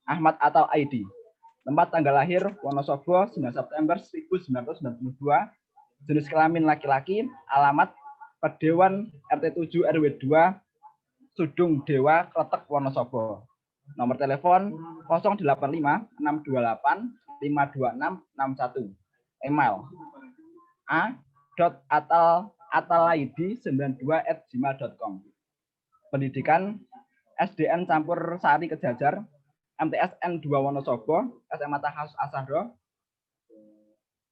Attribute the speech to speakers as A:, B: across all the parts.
A: Ahmad atau ID. Tempat tanggal lahir Wonosobo 9 September 1992. Jenis kelamin laki-laki. Alamat Pedewan RT 7 RW 2 Sudung Dewa Kletek Wonosobo. Nomor telepon 085 628 52661. Email a.atalaidi92@gmail.com. Pendidikan SDN Campur Sari Kejajar, MTSN 2 Wonosobo, SMA Tahasus Asahro,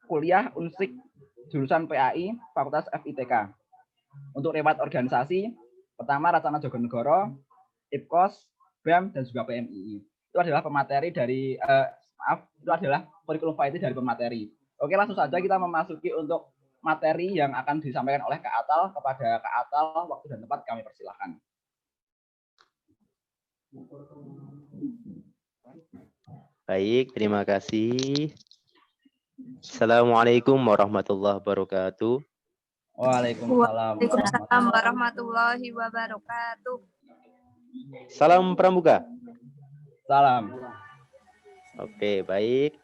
A: kuliah Unsik, jurusan PAI, Fakultas FITK. Untuk riwayat organisasi, pertama Racana Jogonegoro, IPKOS, BEM, dan juga PMII. Itu adalah pemateri dari, itu adalah kurikulum vitae dari pemateri. Oke, langsung saja kita memasuki untuk materi yang akan disampaikan oleh Kak Atal. Kepada Kak Atal, waktu dan tempat kami persilahkan.
B: Baik, terima kasih. Assalamualaikum warahmatullahi wabarakatuh.
A: Waalaikumsalam
C: warahmatullahi wabarakatuh.
B: Salam Pramuka.
A: Salam.
B: Oke, baik.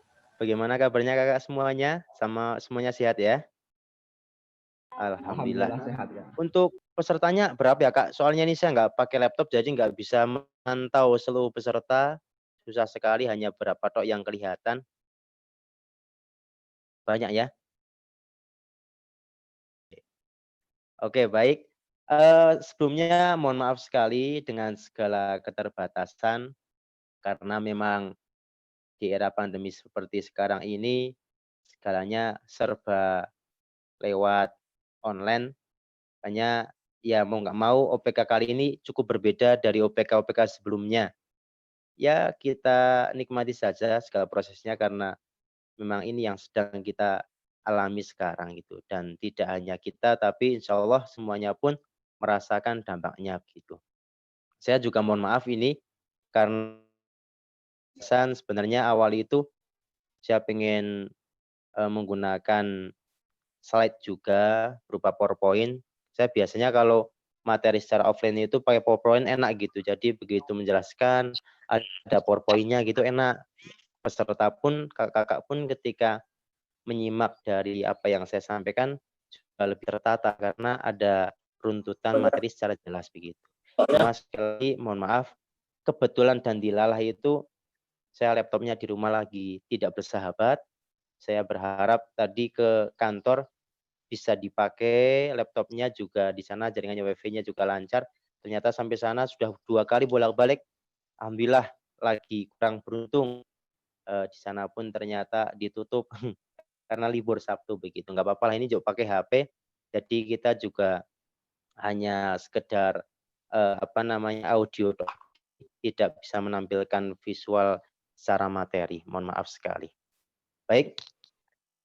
B: Bagaimana kabarnya kakak semuanya? Semuanya sehat ya? Alhamdulillah.
A: Sehat ya.
B: Untuk pesertanya berapa ya kak? Soalnya ini saya nggak pakai laptop jadi nggak bisa memantau seluruh peserta. Susah sekali, hanya berapa tok yang kelihatan. Banyak ya? Oke, baik. Sebelumnya mohon maaf sekali dengan segala keterbatasan karena memang di era pandemi seperti sekarang ini segalanya serba lewat online. Hanya ya mau nggak mau OPK kali ini cukup berbeda dari OPK sebelumnya. Ya kita nikmati saja segala prosesnya karena memang ini yang sedang kita alami sekarang gitu, dan tidak hanya kita tapi insya Allah semuanya pun merasakan dampaknya begitu. Saya juga mohon maaf ini karena sebenarnya awal itu saya pengen menggunakan slide juga berupa PowerPoint. Saya biasanya kalau materi secara offline itu pakai PowerPoint enak gitu. Jadi begitu menjelaskan ada PowerPoint-nya gitu enak. Peserta pun kakak-kakak pun ketika menyimak dari apa yang saya sampaikan juga lebih tertata karena ada runtutan materi secara jelas begitu. Cuma sekali mohon maaf, kebetulan dan dilalah itu saya laptopnya di rumah lagi tidak bersahabat. Saya berharap tadi ke kantor bisa dipakai laptopnya juga di sana, jaringannya wifi-nya juga lancar. Ternyata sampai sana sudah 2 kali bolak-balik. Alhamdulillah lagi kurang beruntung. Di sana pun ternyata ditutup karena libur Sabtu begitu. Nggak apa-apa lah, ini juga pakai HP. Jadi kita juga hanya sekedar audio, tidak bisa menampilkan visual secara materi. Mohon maaf sekali. Baik,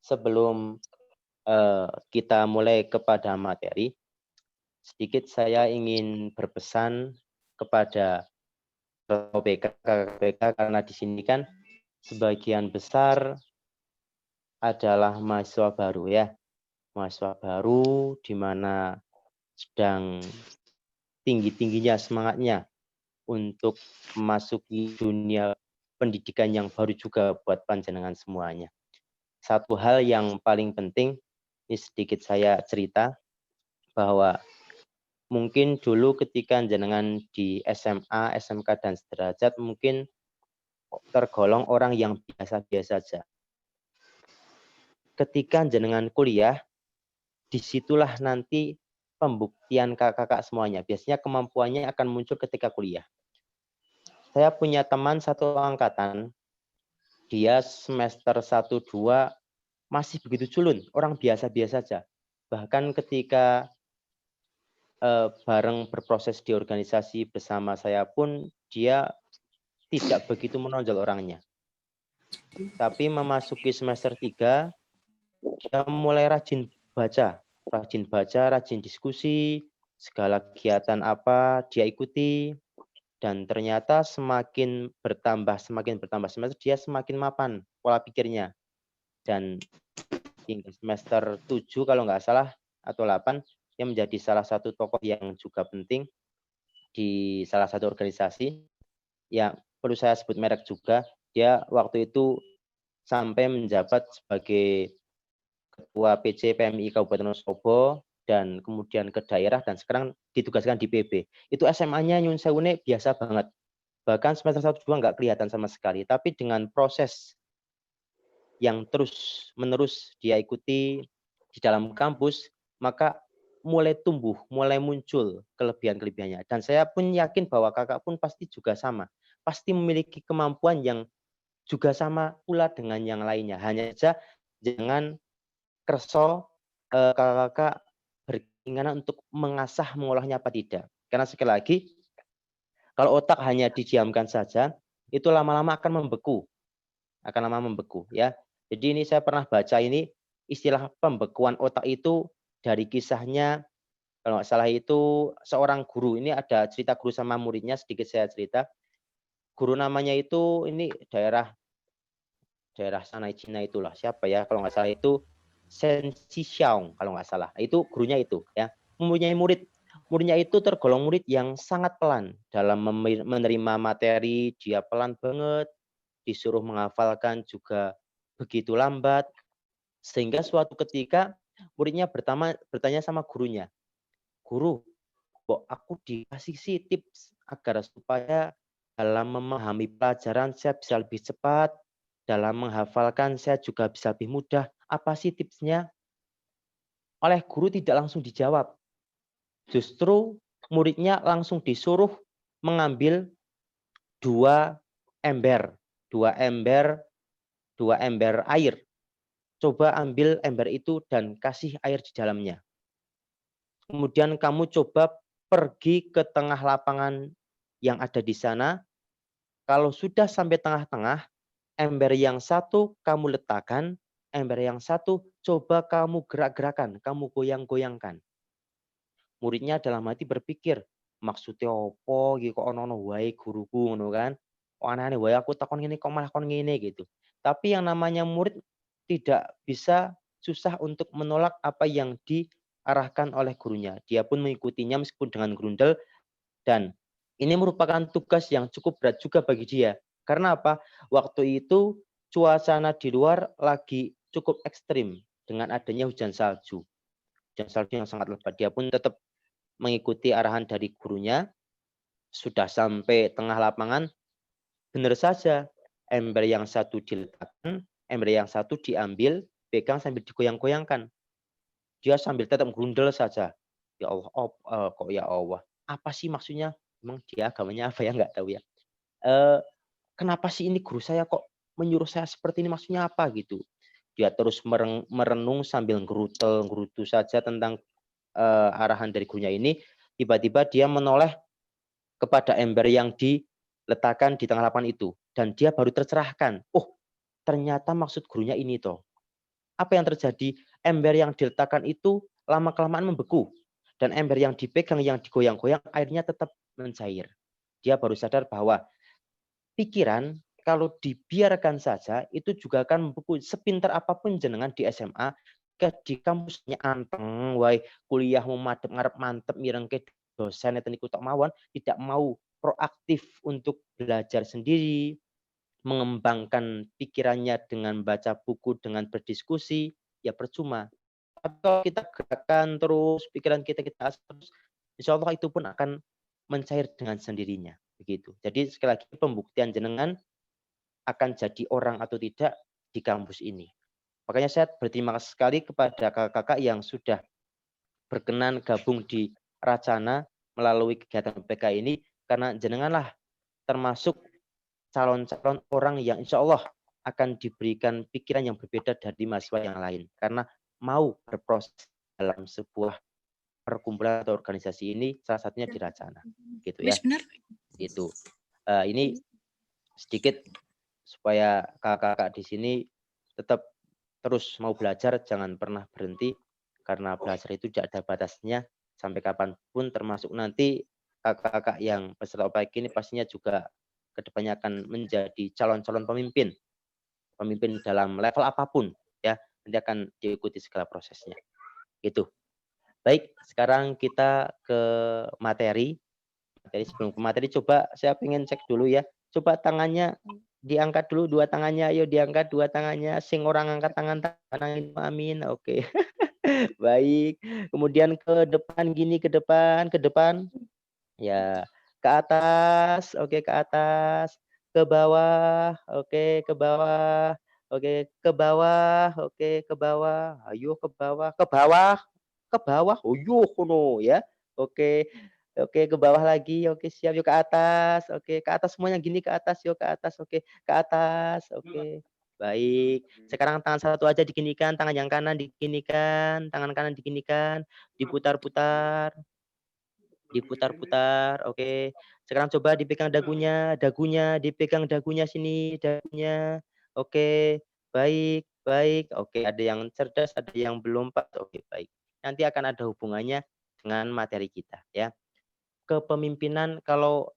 B: sebelum kita mulai kepada materi, sedikit saya ingin berpesan kepada OPK karena di sini kan sebagian besar adalah mahasiswa baru ya. Mahasiswa baru di mana sedang tinggi-tingginya semangatnya untuk memasuki dunia pendidikan yang baru juga buat panjenengan semuanya. Satu hal yang paling penting, ini sedikit saya cerita, bahwa mungkin dulu ketika jenengan di SMA, SMK, dan sederajat mungkin tergolong orang yang biasa-biasa saja. Ketika jenengan kuliah, disitulah nanti pembuktian kakak-kakak semuanya. Biasanya kemampuannya akan muncul ketika kuliah. Saya punya teman satu angkatan, dia semester 1-2 masih begitu culun, orang biasa-biasa saja. Bahkan ketika bareng berproses di organisasi bersama saya pun dia tidak begitu menonjol orangnya. Tapi memasuki semester 3, dia mulai rajin baca, rajin diskusi, segala kegiatan apa dia ikuti, dan ternyata semakin bertambah semester dia semakin mapan pola pikirnya. Dan hingga semester 7 kalau nggak salah atau 8, dia menjadi salah satu tokoh yang juga penting di salah satu organisasi. Ya, perlu saya sebut merek juga, dia waktu itu sampai menjabat sebagai Ketua PC PMI Kabupaten Wonosobo dan kemudian ke daerah dan sekarang ditugaskan di PB. Itu SMA-nya Nyun Sewune biasa banget. Bahkan semester 1 2 nggak kelihatan sama sekali. Tapi dengan proses yang terus-menerus dia ikuti di dalam kampus, maka mulai tumbuh, mulai muncul kelebihan-kelebihannya. Dan saya pun yakin bahwa kakak pun pasti juga sama. Pasti memiliki kemampuan yang juga sama pula dengan yang lainnya. Hanya saja jangan kerso kakak-kakak berkeinginan untuk mengasah mengolahnya apa tidak. Karena sekali lagi, kalau otak hanya didiamkan saja, itu lama-lama akan membeku. Akan lama membeku ya. Jadi ini saya pernah baca ini istilah pembekuan otak itu dari kisahnya kalau nggak salah itu seorang guru. Ini ada cerita guru sama muridnya, sedikit saya cerita. Guru namanya itu ini daerah sana Cina itulah. Siapa ya? Kalau nggak salah itu Shen Xiong kalau nggak salah. Itu gurunya itu ya. Mempunyai murid. Muridnya itu tergolong murid yang sangat pelan dalam menerima materi, dia pelan banget. Disuruh menghafalkan juga begitu lambat. Sehingga suatu ketika muridnya bertanya sama gurunya, "Guru, kok aku dikasih sih tips agar supaya dalam memahami pelajaran saya bisa lebih cepat, dalam menghafalkan saya juga bisa lebih mudah. Apa sih tipsnya?" Oleh guru tidak langsung dijawab. Justru muridnya langsung disuruh mengambil dua ember, dua ember, dua ember air. Coba ambil ember itu dan kasih air di dalamnya. Kemudian kamu coba pergi ke tengah lapangan yang ada di sana. Kalau sudah sampai tengah-tengah, ember yang satu kamu letakkan, ember yang satu coba kamu gerak-gerakan, kamu goyang-goyangkan. Muridnya dalam hati berpikir, maksudnya opo iki kok ono wae guruku ngono kan. Kok aneh-aneh wae aku takon ngene kok malah kon ngene gitu. Tapi yang namanya murid tidak bisa susah untuk menolak apa yang diarahkan oleh gurunya. Dia pun mengikutinya meskipun dengan grundel dan ini merupakan tugas yang cukup berat juga bagi dia. Karena apa? Waktu itu suasana di luar lagi cukup ekstrim dengan adanya hujan salju. Hujan salju yang sangat lebat. Dia pun tetap mengikuti arahan dari gurunya. Sudah sampai tengah lapangan, benar saja ember yang satu diletakkan, ember yang satu diambil, pegang sambil digoyang-goyangkan. Dia sambil tetap grundel saja. Ya Allah, kok ya Allah. Apa sih maksudnya? Emang dia agamanya apa ya? Nggak tahu ya. Kenapa sih ini guru saya kok menyuruh saya seperti ini? Maksudnya apa gitu? Dia terus merenung sambil gerutu saja tentang arahan dari gurunya ini. Tiba-tiba dia menoleh kepada ember yang diletakkan di tengah lapangan itu. Dan dia baru tercerahkan. Oh, ternyata maksud gurunya ini toh. Apa yang terjadi? Ember yang diletakkan itu lama-kelamaan membeku. Dan ember yang dipegang, yang digoyang-goyang, airnya tetap mencair. Dia baru sadar bahwa pikiran kalau dibiarkan saja, itu juga akan membeku. Sepintar apapun jenengan di SMA, di kampusnya anteng, wae kuliah mau madep ngarep mantep mirengke dosen eten iku tok mawon, tidak mau proaktif untuk belajar sendiri, mengembangkan pikirannya dengan baca buku, dengan berdiskusi, ya percuma. Tapi kalau kita gerakan terus, pikiran kita asah terus, insya Allah itu pun akan mencair dengan sendirinya. Begitu. Jadi sekali lagi pembuktian jenengan akan jadi orang atau tidak di kampus ini. Makanya saya berterima kasih sekali kepada kakak-kakak yang sudah berkenan gabung di Racana melalui kegiatan PK ini, karena jenenganlah termasuk calon-calon orang yang insya Allah akan diberikan pikiran yang berbeda dari mahasiswa yang lain. Karena mau berproses dalam sebuah perkumpulan atau organisasi ini, salah satunya di Racana. Gitu ya. Itu. Ini sedikit supaya kakak-kakak di sini tetap terus mau belajar, jangan pernah berhenti, karena belajar itu tidak ada batasnya sampai kapanpun, termasuk nanti kakak-kakak yang peserta OPEK ini pastinya juga kedepannya akan menjadi calon-calon pemimpin dalam level apapun ya, nanti akan diikuti segala prosesnya. Gitu. Baik, sekarang kita ke materi. Sebelum ke materi, coba saya pengen cek dulu ya, Coba tangannya diangkat dulu, dua tangannya, ayo diangkat dua tangannya. Sing orang angkat tangan, amin. Oke. Baik. Kemudian ke depan gini, ke depan, ke depan. Ya, ke atas, oke ke atas, ke bawah, oke ke bawah, oke ke bawah, oke ke bawah. Ayo ke bawah, ke bawah, ke bawah. Oh, yuk kono ya. Oke. Oke, ke bawah lagi. Oke, siap. Yuk ke atas. Oke, ke atas semuanya gini ke atas. Yuk ke atas. Oke, ke atas. Oke. Baik. Sekarang tangan satu aja diginikan, tangan yang kanan diginikan, tangan kanan diginikan, diputar-putar, diputar-putar. Oke. Sekarang coba dipegang dagunya, dagunya, dipegang dagunya sini, dagunya. Oke. Baik, baik. Oke, ada yang cerdas, ada yang belum, Pak. Oke, baik. Nanti akan ada hubungannya dengan materi kita, ya. Kepemimpinan kalau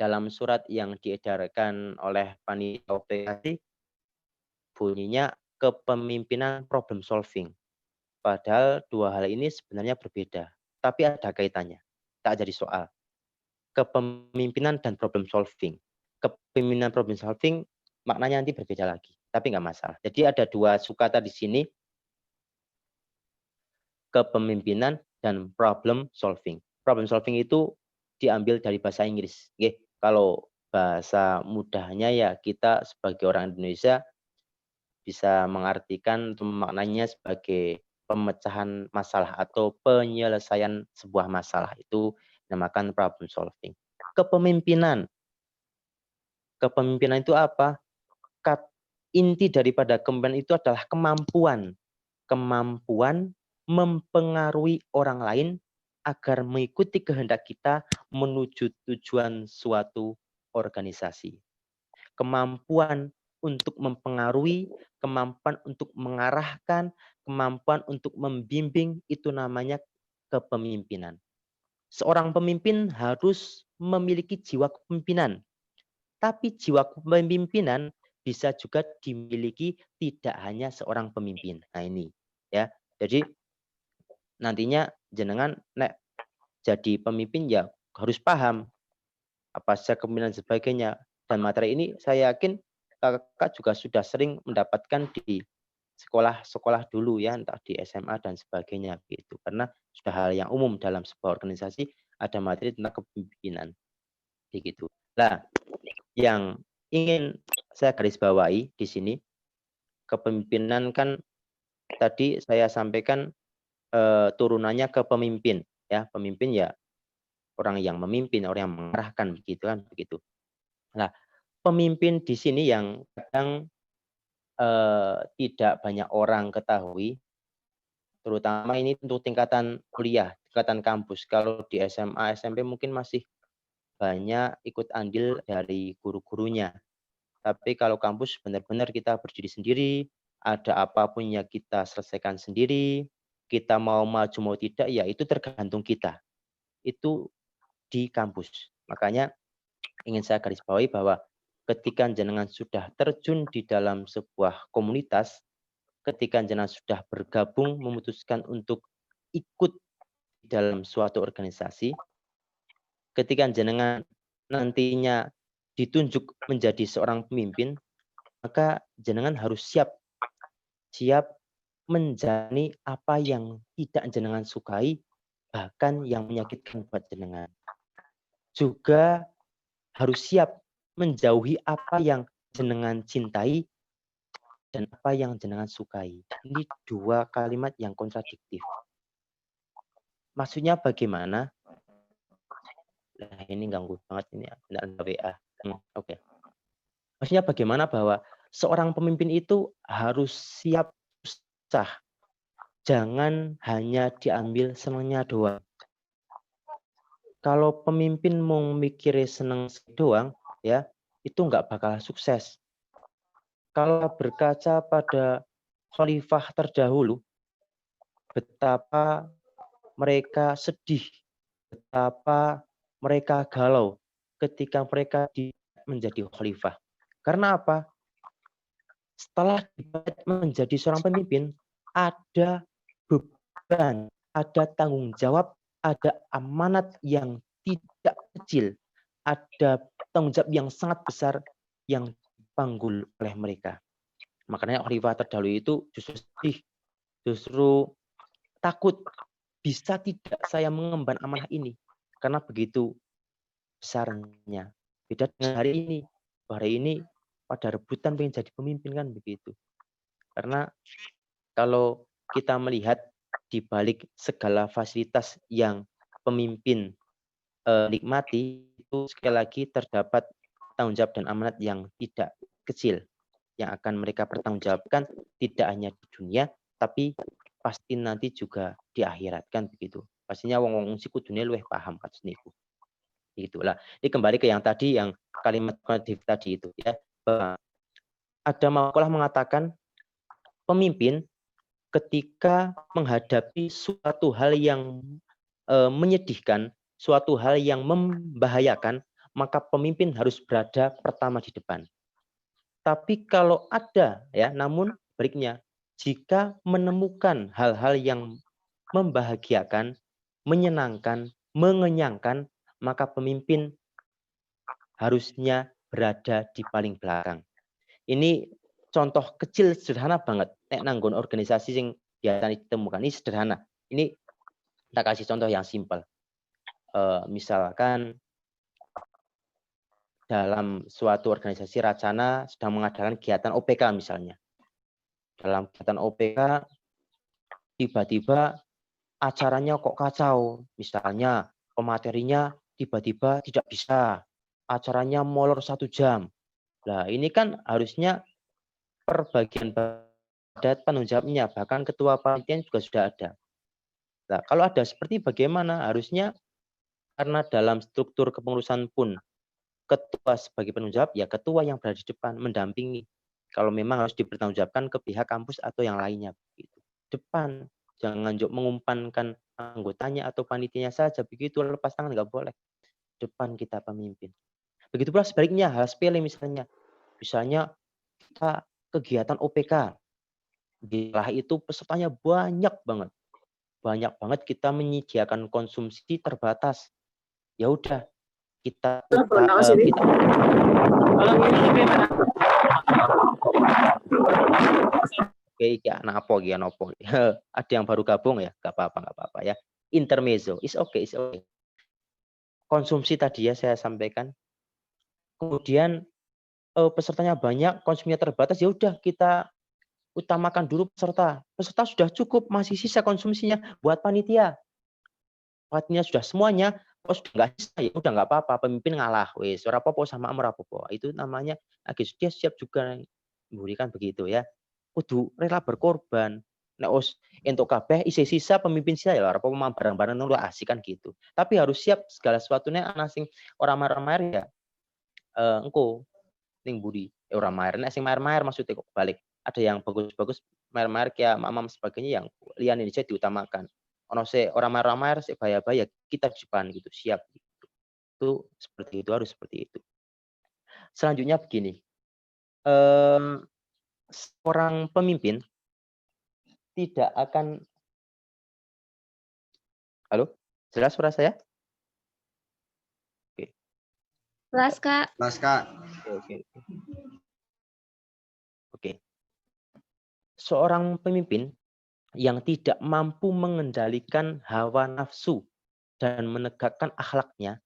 B: dalam surat yang diedarkan oleh panitia OPASI bunyinya kepemimpinan problem solving. Padahal dua hal ini sebenarnya berbeda, tapi ada kaitannya. Tak jadi soal. Kepemimpinan dan problem solving. Kepemimpinan problem solving maknanya nanti berbeda lagi, tapi nggak masalah. Jadi ada dua sukata di sini, kepemimpinan dan problem solving. Problem solving itu diambil dari bahasa Inggris. Oke, kalau bahasa mudahnya ya kita sebagai orang Indonesia bisa mengartikan atau memaknainya sebagai pemecahan masalah atau penyelesaian sebuah masalah. Itu dinamakan problem solving. Kepemimpinan. Kepemimpinan itu apa? Inti daripada kepemimpinan itu adalah kemampuan. Kemampuan mempengaruhi orang lain agar mengikuti kehendak kita menuju tujuan suatu organisasi. Kemampuan untuk mempengaruhi, kemampuan untuk mengarahkan, kemampuan untuk membimbing, itu namanya kepemimpinan. Seorang pemimpin harus memiliki jiwa kepemimpinan. Tapi jiwa kepemimpinan bisa juga dimiliki tidak hanya seorang pemimpin. Nah ini ya. Jadi nantinya jenengan nek jadi pemimpin ya harus paham apa saja kepemimpinan dan sebagainya. Dan materi ini saya yakin kakak juga sudah sering mendapatkan di sekolah-sekolah dulu ya, entah di SMA dan sebagainya gitu. Karena sudah hal yang umum dalam sebuah organisasi ada materi tentang kepemimpinan begitu. Nah, yang ingin saya garis bawahi di sini, kepemimpinan kan tadi saya sampaikan turunannya ke pemimpin ya. Pemimpin ya orang yang memimpin, orang yang mengarahkan begitu kan begitu. Nah, pemimpin di sini yang kadang tidak banyak orang ketahui, terutama ini untuk tingkatan kuliah, tingkatan kampus. Kalau di SMA, SMP mungkin masih banyak ikut andil dari guru-gurunya. Tapi kalau kampus benar-benar kita berdiri sendiri, ada apapun yang kita selesaikan sendiri, kita mau maju mau tidak, ya itu tergantung kita. Itu di kampus. Makanya ingin saya garis bawahi bahwa ketika jenengan sudah terjun di dalam sebuah komunitas, ketika jenengan sudah bergabung memutuskan untuk ikut di dalam suatu organisasi, ketika jenengan nantinya ditunjuk menjadi seorang pemimpin, maka jenengan harus siap menjalani apa yang tidak jenengan sukai, bahkan yang menyakitkan buat jenengan. Juga harus siap menjauhi apa yang jenengan cintai dan apa yang jenengan sukai. Ini dua kalimat yang kontradiktif. Maksudnya bagaimana? Nah, ini ganggu banget ini ada WA. Oke. Maksudnya bagaimana bahwa seorang pemimpin itu harus siap susah. Jangan hanya diambil senangnya doang. Kalau pemimpin mau mikirin senang doang, ya itu nggak bakal sukses. Kalau berkaca pada khalifah terdahulu, betapa mereka sedih, betapa mereka galau ketika mereka menjadi khalifah. Karena apa? Setelah menjadi seorang pemimpin, ada beban, ada tanggung jawab, ada amanat yang tidak kecil, ada tanggung jawab yang sangat besar yang dipanggul oleh mereka. Makanya khalifah terdahulu itu justru sedih, justru takut bisa tidak saya mengemban amanah ini karena begitu besarnya. Beda dengan hari ini. Hari ini pada rebutan pengen jadi pemimpin kan begitu. Karena kalau kita melihat di balik segala fasilitas yang pemimpin nikmati itu sekali lagi terdapat tanggung jawab dan amanat yang tidak kecil yang akan mereka pertanggungjawabkan tidak hanya di dunia tapi pasti nanti juga di akhirat kan begitu. Pastinya wong-wong siku dunia luwih paham kados niku. Itulah. Ini kembali ke yang tadi yang kalimat motif tadi itu ya. Ada makalah mengatakan pemimpin ketika menghadapi suatu hal yang menyedihkan, suatu hal yang membahayakan, maka pemimpin harus berada pertama di depan. Tapi kalau ada ya, namun baliknya, jika menemukan hal-hal yang membahagiakan, menyenangkan, mengenyangkan, maka pemimpin harusnya berada di paling belakang. Ini contoh kecil sederhana banget. Nek nanggon organisasi yang biasa ditemukan ini sederhana. Ini kita kasih contoh yang simpel. Misalkan dalam suatu organisasi Racana sedang mengadakan kegiatan OPK misalnya. Dalam kegiatan OPK tiba-tiba acaranya kok kacau. Misalnya pematerinya tiba-tiba tidak bisa. Acaranya molor 1 jam. Nah ini kan harusnya perbagian padat tanggung jawabnya, bahkan ketua panitia juga sudah ada. Nah, kalau ada seperti bagaimana? Harusnya karena dalam struktur kepengurusan pun ketua sebagai penanggung jawab, ya ketua yang berada di depan mendampingi. Kalau memang harus dipertanggungjawabkan ke pihak kampus atau yang lainnya. Begitu. Depan, jangan mengumpankan anggotanya atau panitianya saja. Begitu lepas tangan nggak boleh. Depan kita pemimpin. Begitu pula sebaliknya, hal sepele misalnya. Misalnya kita kegiatan OPK. Setelah itu pesertanya banyak banget. Banyak banget kita menyediakan konsumsi terbatas. Ya udah, kita Oke, ya napa iki napa. Ada yang baru gabung ya, nggak apa-apa ya. Intermezzo, is okay, is okay. Konsumsi tadi ya saya sampaikan. Kemudian pesertanya banyak, konsumsinya terbatas, ya udah kita utamakan dulu peserta. Peserta sudah cukup, masih sisa konsumsinya buat panitia. Panitia sudah semuanya, oh sudah nggak sisa, ya udah nggak apa-apa, pemimpin ngalah, wis ora apa-apa sama ora apa-apa. Itu namanya dia siap juga memberikan begitu ya. Kudu rela berkorban. Nek us entuk kabeh isi sisa pemimpin sisa ya ora apa bareng-bareng lu asik kan gitu. Tapi harus siap segala sesuatunya ana sing ora maer-maer ya. Engko ning budi ora maer nek sing maer-maer maksudnya kok balik. Ada yang bagus-bagus maer-maer kayak mamam sebagainya yang liane aja diutamakan. Ono se ora maer-maer se bahaya-bahaya kita di depan gitu, siap gitu. Itu seperti itu harus seperti itu. Selanjutnya begini. Seorang pemimpin tidak akan Halo, jelas suara saya? Oke.
C: Kelas, Kak.
D: Kelas, Kak.
B: Oke. Seorang pemimpin yang tidak mampu mengendalikan hawa nafsu dan menegakkan akhlaknya,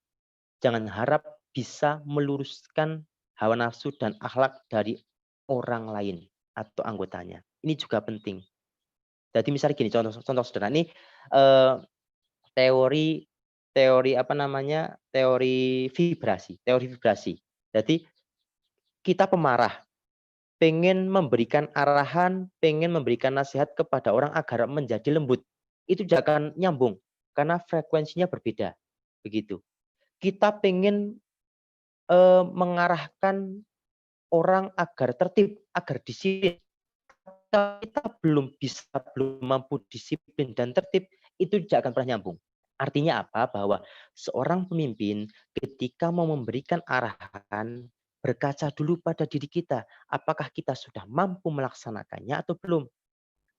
B: jangan harap bisa meluruskan hawa nafsu dan akhlak dari orang lain atau anggotanya. Ini juga penting. Jadi misalnya gini, contoh sederhana ini teori apa namanya? Teori vibrasi. Jadi kita pemarah, pengen memberikan arahan, pengen memberikan nasihat kepada orang agar menjadi lembut. Itu jangan nyambung karena frekuensinya berbeda. Begitu. Kita pengen mengarahkan orang agar tertib, agar disiplin. Kita belum mampu disiplin dan tertib, itu tidak akan pernah nyambung. Artinya apa? Bahwa seorang pemimpin ketika mau memberikan arahan, berkaca dulu pada diri kita. Apakah kita sudah mampu melaksanakannya atau belum?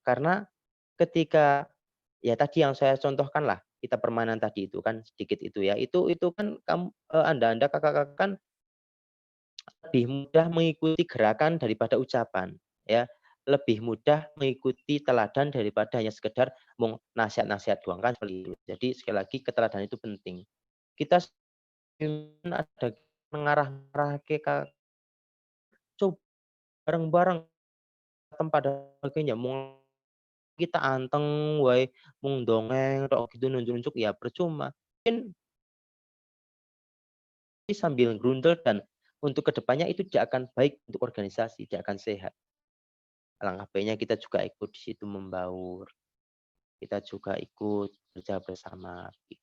B: Karena ketika, ya tadi yang saya contohkan lah, kita permainan tadi itu kan sedikit itu ya. Itu kan Anda kakak-kakak kan lebih mudah mengikuti gerakan daripada ucapan, ya. Lebih mudah mengikuti teladan daripada hanya sekedar mau nasihat-nasihat doang kan seperti itu. Jadi sekali lagi keteladanan itu penting. Kita ada mengarah-arah ke coba bareng-bareng pada akhirnya mau kita anteng wae mung dongeng tok gitu nunjuk-nunjuk ya percuma. Mungkin sambil grundel dan untuk kedepannya itu tidak akan baik untuk organisasi, tidak akan sehat. Alangkah baiknya kita juga ikut di situ membaur, kita juga ikut kerja bersama. Gitu.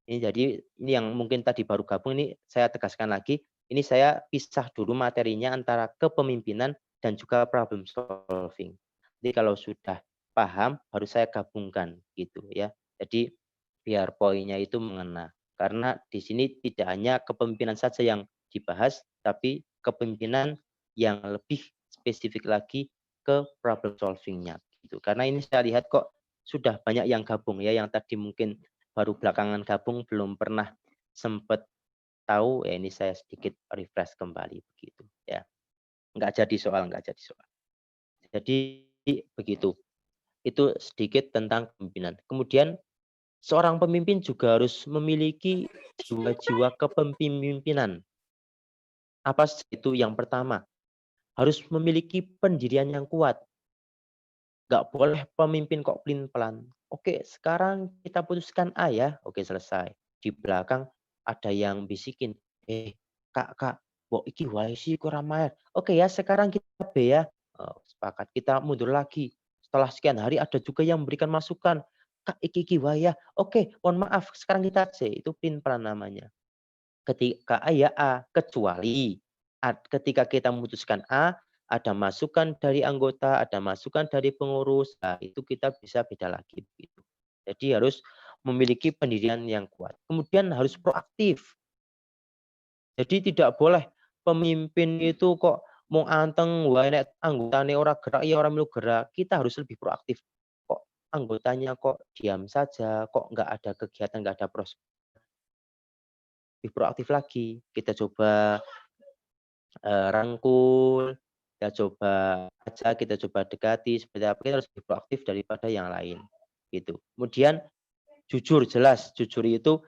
B: Ini jadi ini yang mungkin tadi baru gabung ini saya tegaskan lagi, ini saya pisah dulu materinya antara kepemimpinan dan juga problem solving. Jadi kalau sudah paham baru saya gabungkan gitu ya. Jadi biar poinnya itu mengena. Karena di sini tidak hanya kepemimpinan saja yang dibahas, tapi kepemimpinan yang lebih spesifik lagi ke problem solving-nya gitu. Karena ini saya lihat kok sudah banyak yang gabung ya, yang tadi mungkin baru belakangan gabung belum pernah sempat tahu ya ini saya sedikit refresh kembali begitu ya. Enggak jadi soal. Jadi begitu. Itu sedikit tentang kepemimpinan. Kemudian seorang pemimpin juga harus memiliki jiwa-jiwa kepemimpinan. Apa itu? Yang pertama, harus memiliki pendirian yang kuat. Nggak boleh pemimpin kok pelin-pelan. Oke, sekarang kita putuskan A ya. Oke, selesai. Di belakang ada yang bisikin, kak, mbok iki wae sih kurang maer. Oke ya, sekarang kita B ya. Oh, sepakat. Kita mundur lagi. Setelah sekian hari ada juga yang memberikan masukan. Kak, iki wae ya. Oke, mohon maaf. Sekarang kita C. Itu pelin-pelan namanya. Ketika A ya A, kecuali ketika kita memutuskan A, ada masukan dari anggota, ada masukan dari pengurus, nah itu kita bisa beda lagi begitu. Jadi harus memiliki pendirian yang kuat. Kemudian harus proaktif. Jadi tidak boleh pemimpin itu kok mau anteng, wae nek anggotane ora gerak ya ora melu gerak. Kita harus lebih proaktif. Kok anggotanya kok diam saja, kok nggak ada kegiatan, nggak ada proses. Lebih proaktif lagi. Kita coba rangkul, kita coba ajak, kita coba dekati seperti apa, kita harus lebih proaktif daripada yang lain, gitu. Kemudian jujur, jelas, jujur itu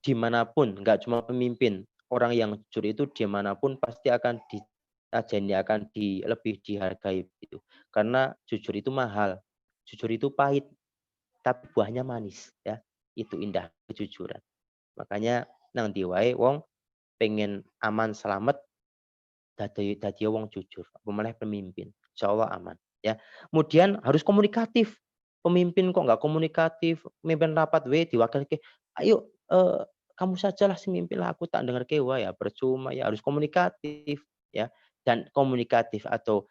B: dimanapun, nggak cuma pemimpin, orang yang jujur itu dimanapun pasti akan diajeni, akan lebih dihargai, gitu. Karena jujur itu mahal, jujur itu pahit, tapi buahnya manis, ya. Itu indah, kejujuran. Makanya nang diwae wong pengen aman selamat dadi wong jujur, apa meneh pemimpin, insyaallah aman, ya. Kemudian harus komunikatif. Pemimpin kok nggak komunikatif, mimpin rapat diwakilke, "Ayo, kamu sajalah si mimpin lah, aku tak dengarke." Wah, ya percuma ya, harus komunikatif, ya. Dan komunikatif atau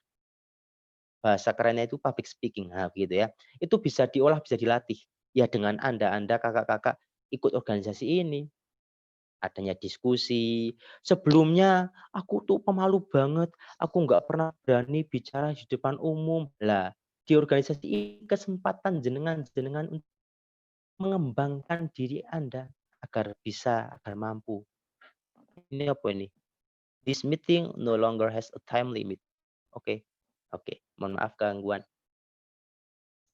B: bahasa kerennya itu public speaking, nah gitu ya. Itu bisa diolah, bisa dilatih. Ya dengan Anda, kakak-kakak ikut organisasi ini. Adanya diskusi. Sebelumnya aku tuh pemalu banget, aku nggak pernah berani bicara di depan umum. Lah, di organisasi ini kesempatan jenengan untuk mengembangkan diri Anda agar mampu. Ini apa ini? This meeting no longer has a time limit. Oke. Oke, mohon maaf gangguan.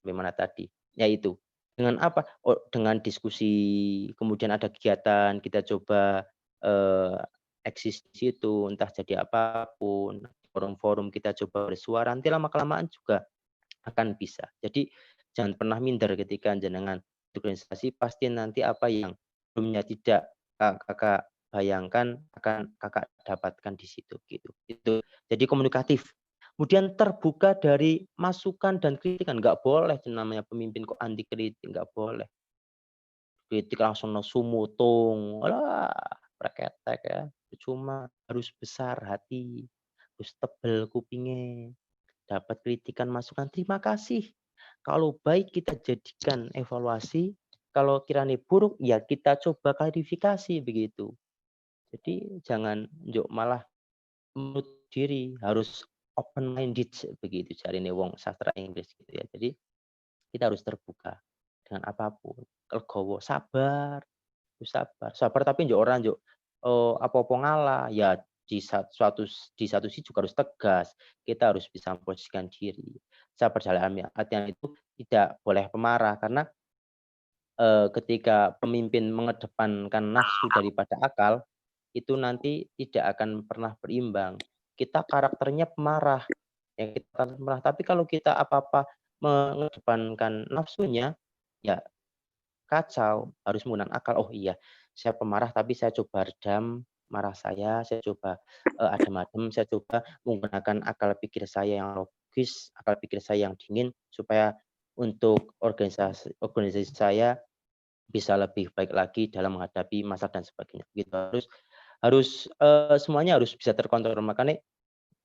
B: Bagaimana tadi? Ya itu. Dengan apa? Oh, dengan diskusi, kemudian ada kegiatan, kita coba eh, eksis di situ, entah jadi apapun, forum-forum kita coba bersuara, nanti lama-kelamaan juga akan bisa. Jadi jangan pernah minder ketika jenengan organisasi, pasti nanti apa yang sebelumnya tidak kakak bayangkan akan kakak dapatkan di situ gitu. Itu. Jadi komunikatif. Kemudian terbuka dari masukan dan kritikan, nggak boleh namanya pemimpin kok anti kritik, nggak boleh. Kritik langsung sumutung, alah preketek ya, cuma harus besar hati, harus tebel kupingnya, dapat kritikan masukan terima kasih. Kalau baik kita jadikan evaluasi, kalau kiranya buruk ya kita coba klarifikasi begitu. Jadi jangan njuk malah menutup diri, harus open minded begitu carine wong sastra Inggris gitu ya. Jadi kita harus terbuka dengan apapun, legowo, sabar, sabar tapi njuk ora njuk apa-apa ngalah, ya di satu sisi juga harus tegas. Kita harus bisa memposisikan diri. Sabar dalam artian itu tidak boleh pemarah karena ketika pemimpin mengedepankan nafsu daripada akal, itu nanti tidak akan pernah berimbang. Kita karakternya pemarah, ya kita akan pemarah. Tapi kalau kita apa-apa mengedepankan nafsunya, ya kacau, harus menggunakan akal. Oh iya, saya pemarah tapi saya coba redam marah saya coba adem-adem, saya coba menggunakan akal pikir saya yang logis, akal pikir saya yang dingin supaya untuk organisasi saya bisa lebih baik lagi dalam menghadapi masalah dan sebagainya. Gitu. Harus semuanya harus bisa terkontrol. Makanya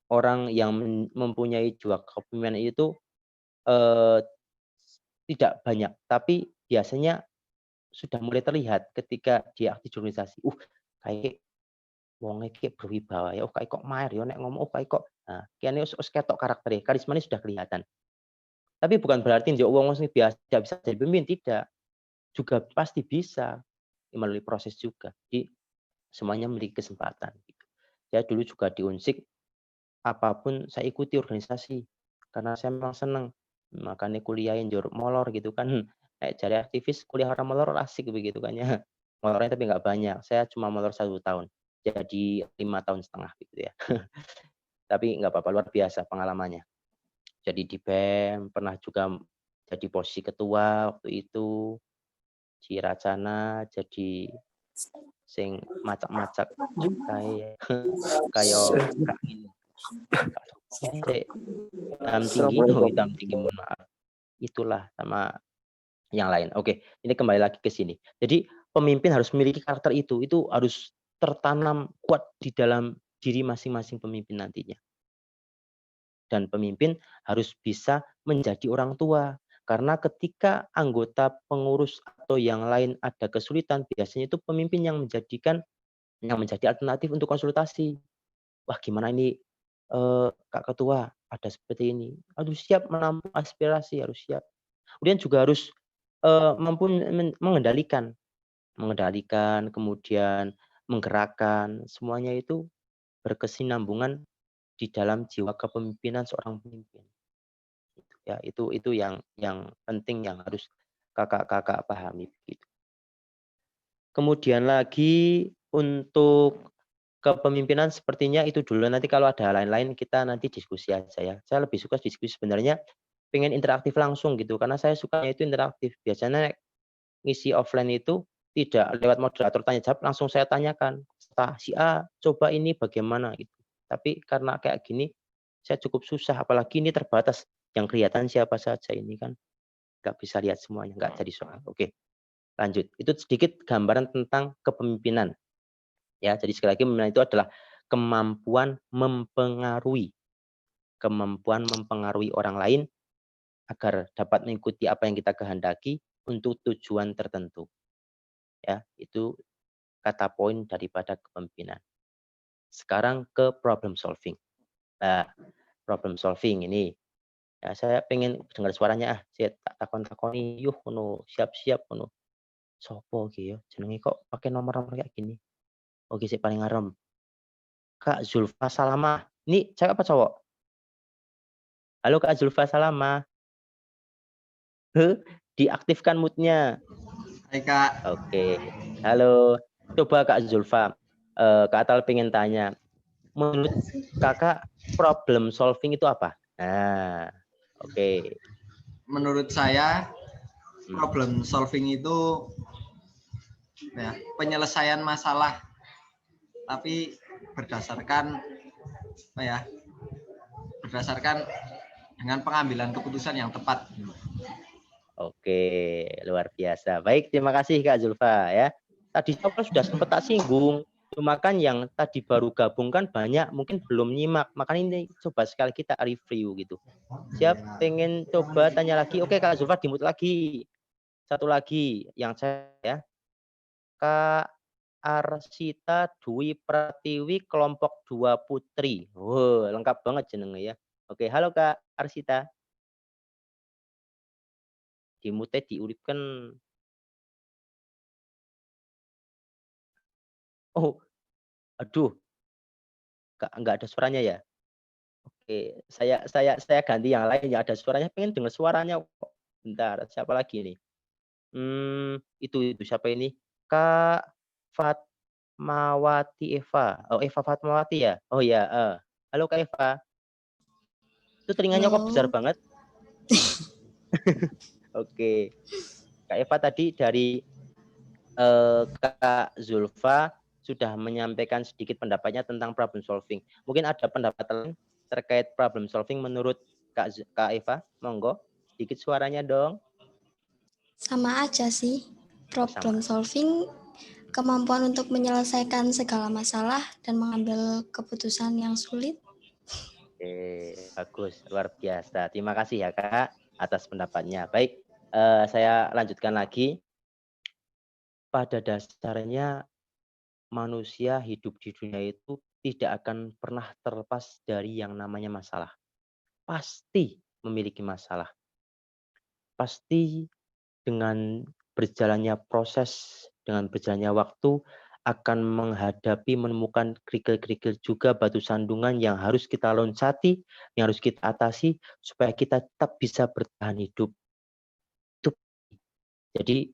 B: orang yang mempunyai jiwa kepemimpinan itu eh, tidak banyak, tapi biasanya sudah mulai terlihat ketika dia aktif di organisasi. Kayak wong iki berwibawa ya, kayak kok maer ya nek ngomong kayak kok. Nah, kene wis ketok karakternya, karismanya sudah kelihatan. Tapi bukan berarti njok wong sing biasa tidak bisa jadi pemimpin, tidak. Juga pasti bisa melalui proses juga. Jadi semuanya memiliki kesempatan gitu. Saya dulu juga di Unsik, apapun saya ikuti organisasi karena saya memang senang. Makanya kuliahin jor molor gitu kan. Kayak cari aktivis kuliah orang molor asik begitu kan ya. Molornya tapi nggak banyak. Saya cuma molor 1 tahun. Jadi 5 tahun setengah gitu ya. Tapi nggak apa-apa, luar biasa pengalamannya. Jadi di BEM, pernah juga jadi posisi ketua waktu itu. Ciracana jadi sing macak-macak kayak kayak Kak ini. Kak Sek, hitam tinggi mohon maaf. Itulah sama yang lain. Oke, ini kembali lagi ke sini. Jadi pemimpin harus memiliki karakter itu harus tertanam kuat di dalam diri masing-masing pemimpin nantinya. Dan pemimpin harus bisa menjadi orang tua. Karena ketika anggota pengurus atau yang lain ada kesulitan, biasanya itu pemimpin yang menjadi alternatif untuk konsultasi. Wah, gimana ini Kak Ketua, ada seperti ini. Harus siap menampung aspirasi, harus siap. Kemudian juga harus mampu mengendalikan, kemudian menggerakkan, semuanya itu berkesinambungan di dalam jiwa kepemimpinan seorang pemimpin. Ya, itu yang penting yang harus kakak-kakak pahami begitu. Kemudian lagi untuk kepemimpinan sepertinya itu dulu, nanti kalau ada lain-lain kita nanti diskusi aja ya. Saya lebih suka diskusi sebenarnya, pengen interaktif langsung gitu karena saya sukanya itu interaktif. Biasanya ngisi offline itu tidak lewat moderator tanya jawab, langsung saya tanyakan, si A coba ini bagaimana gitu. Tapi karena kayak gini saya cukup susah, apalagi ini terbatas. Yang kelihatan siapa saja ini kan nggak bisa lihat semuanya, nggak jadi soal. Oke, lanjut. Itu sedikit gambaran tentang kepemimpinan. Ya, jadi sekali lagi pemimpinan itu adalah kemampuan mempengaruhi orang lain agar dapat mengikuti apa yang kita kehendaki untuk tujuan tertentu. Ya, itu kata poin daripada kepemimpinan. Sekarang ke problem solving. Nah, problem solving ini ya saya pengen dengar suaranya saya tak takon-takoni yuh ngono, siap-siap ngono. Sopo iki ya? Jenenge kok pakai nomor-nomor kayak gini? Oke, sih paling ngarem. Kak Zulfa Salamah. Ini cewek apa cowok? Halo Kak Zulfa Salamah. Diaktifkan mood-nya.
D: Hai Kak.
B: Oke. Halo. Coba Kak Zulfa, Kak Atal pengen tanya. Menurut Kakak problem solving itu apa? Nah, oke.
D: Menurut saya problem solving itu ya, penyelesaian masalah tapi berdasarkan berdasarkan dengan pengambilan keputusan yang tepat.
B: Oke, luar biasa. Baik, terima kasih Kak Zulfa ya. Tadi sudah sempat tak singgung, cuma kan yang tadi baru gabung kan banyak mungkin belum nyimak. Makanya ini coba sekali kita review gitu. Siap pengen coba tanya lagi? Oke Kak Zulfa dimut lagi. Satu lagi yang saya ya. Kak Arsita Dwi Pratiwi kelompok 2 Putri. Wow, lengkap banget jenengnya ya. Oke, halo Kak Arsita. Dimute diuripkan. Oh, aduh. nggak ada suaranya ya? Oke, saya ganti yang lain ya ada suaranya, pengen dengar suaranya kok. Bentar, siapa lagi nih? Itu siapa ini? Kak Fatmawati Eva. Oh, Eva Fatmawati ya? Oh ya, halo Kak Eva. Itu telinganya kok besar
C: Halo.
B: banget? Oke. Kak Eva tadi dari Kak Zulfa sudah menyampaikan sedikit pendapatnya tentang problem solving. Mungkin ada pendapat lain terkait problem solving menurut Kak Eva? Monggo, sedikit suaranya dong.
C: Sama aja sih. Problem
B: Sama.
C: solving, kemampuan untuk menyelesaikan segala masalah dan mengambil keputusan yang sulit.
B: Bagus, luar biasa. Terima kasih ya Kak atas pendapatnya. Baik, saya lanjutkan lagi. Pada dasarnya manusia hidup di dunia itu tidak akan pernah terlepas dari yang namanya masalah. Pasti memiliki masalah. Pasti dengan berjalannya proses, dengan berjalannya waktu akan menghadapi, menemukan kerikil-kerikil juga batu sandungan yang harus kita loncati, yang harus kita atasi supaya kita tetap bisa bertahan hidup. Jadi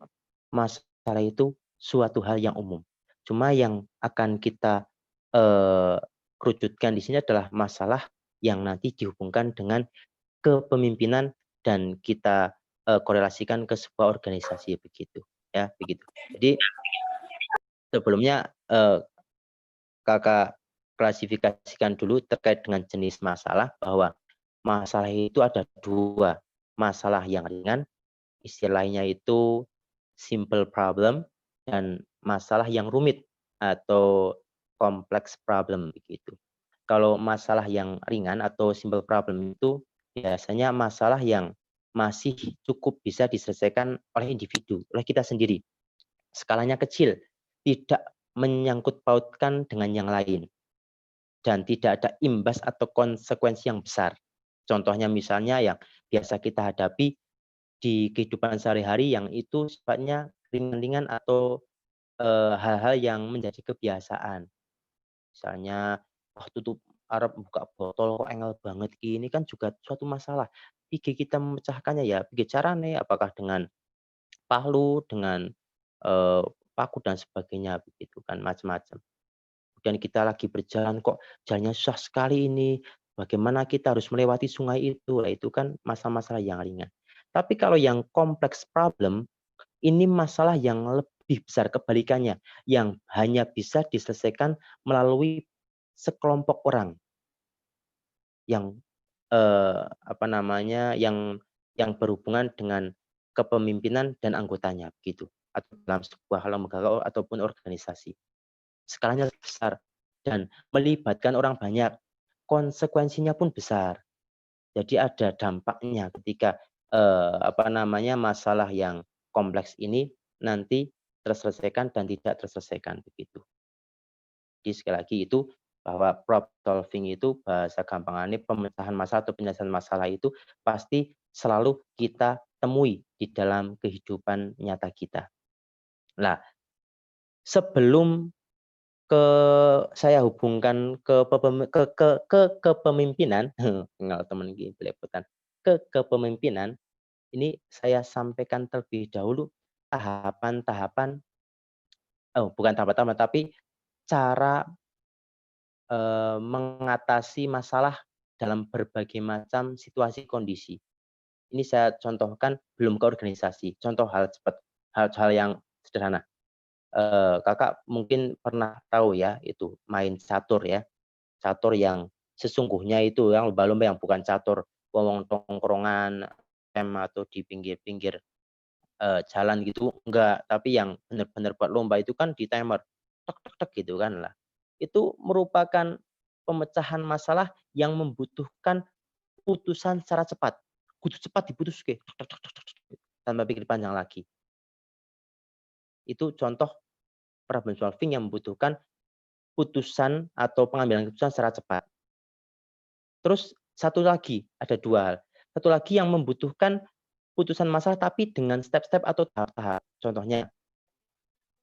B: masalah itu suatu hal yang umum. Cuma yang akan kita kerucutkan di sini adalah masalah yang nanti dihubungkan dengan kepemimpinan dan kita korelasikan ke sebuah organisasi begitu, ya begitu. Jadi sebelumnya Kakak klasifikasikan dulu terkait dengan jenis masalah bahwa masalah itu ada dua, masalah yang ringan, istilahnya itu simple problem, dan masalah yang rumit atau complex problem begitu. Kalau masalah yang ringan atau simple problem itu biasanya masalah yang masih cukup bisa diselesaikan oleh individu, oleh kita sendiri. Skalanya kecil, tidak menyangkut pautkan dengan yang lain, dan tidak ada imbas atau konsekuensi yang besar. Contohnya misalnya yang biasa kita hadapi di kehidupan sehari-hari yang itu sifatnya ringan-ringan atau hal-hal yang menjadi kebiasaan. Misalnya, tutup arep buka botol kok engel banget ini kan juga suatu masalah. Piye kita memecahkannya ya, piye carane? Apakah dengan palu, dengan paku dan sebagainya begitu kan, macam-macam. Kemudian kita lagi berjalan kok jalannya susah sekali ini, bagaimana kita harus melewati sungai itu, nah itu kan masalah-masalah yang ringan. Tapi kalau yang kompleks problem, ini masalah yang lebih besar kebalikannya, yang hanya bisa diselesaikan melalui sekelompok orang yang yang berhubungan dengan kepemimpinan dan anggotanya gitu, atau dalam sebuah lembaga ataupun organisasi. Skalanya besar dan melibatkan orang banyak, konsekuensinya pun besar. Jadi ada dampaknya ketika masalah yang kompleks ini nanti terselesaikan dan tidak terselesaikan begitu. Jadi sekali lagi itu bahwa problem solving itu bahasa gampangannya pemecahan masalah atau penyelesaian masalah itu pasti selalu kita temui di dalam kehidupan nyata kita. Nah, sebelum saya hubungkan ke kepemimpinan, tinggal teman iki belepotan. Ke kepemimpinan, ini saya sampaikan terlebih dahulu tahapan-tahapan, bukan tahapan-tahapan, tapi cara mengatasi masalah dalam berbagai macam situasi kondisi. Ini saya contohkan belum ke organisasi, contoh hal cepat, hal yang sederhana. Kakak mungkin pernah tahu ya, itu main catur ya. Catur yang sesungguhnya itu yang lomba-lomba yang bukan catur wong tongkrongan atau di pinggir-pinggir jalan gitu, enggak, tapi yang benar-benar buat lomba itu kan di timer, tek tek tek gitu kan lah. Itu merupakan pemecahan masalah yang membutuhkan putusan secara cepat. Kudu cepat diputuske, tek tek tek tek tek, tanpa pikir panjang lagi. Itu contoh problem solving yang membutuhkan putusan atau pengambilan keputusan secara cepat. Terus satu lagi, ada dua hal. Satu lagi yang membutuhkan putusan masalah tapi dengan step-step atau tahap-tahap. Contohnya,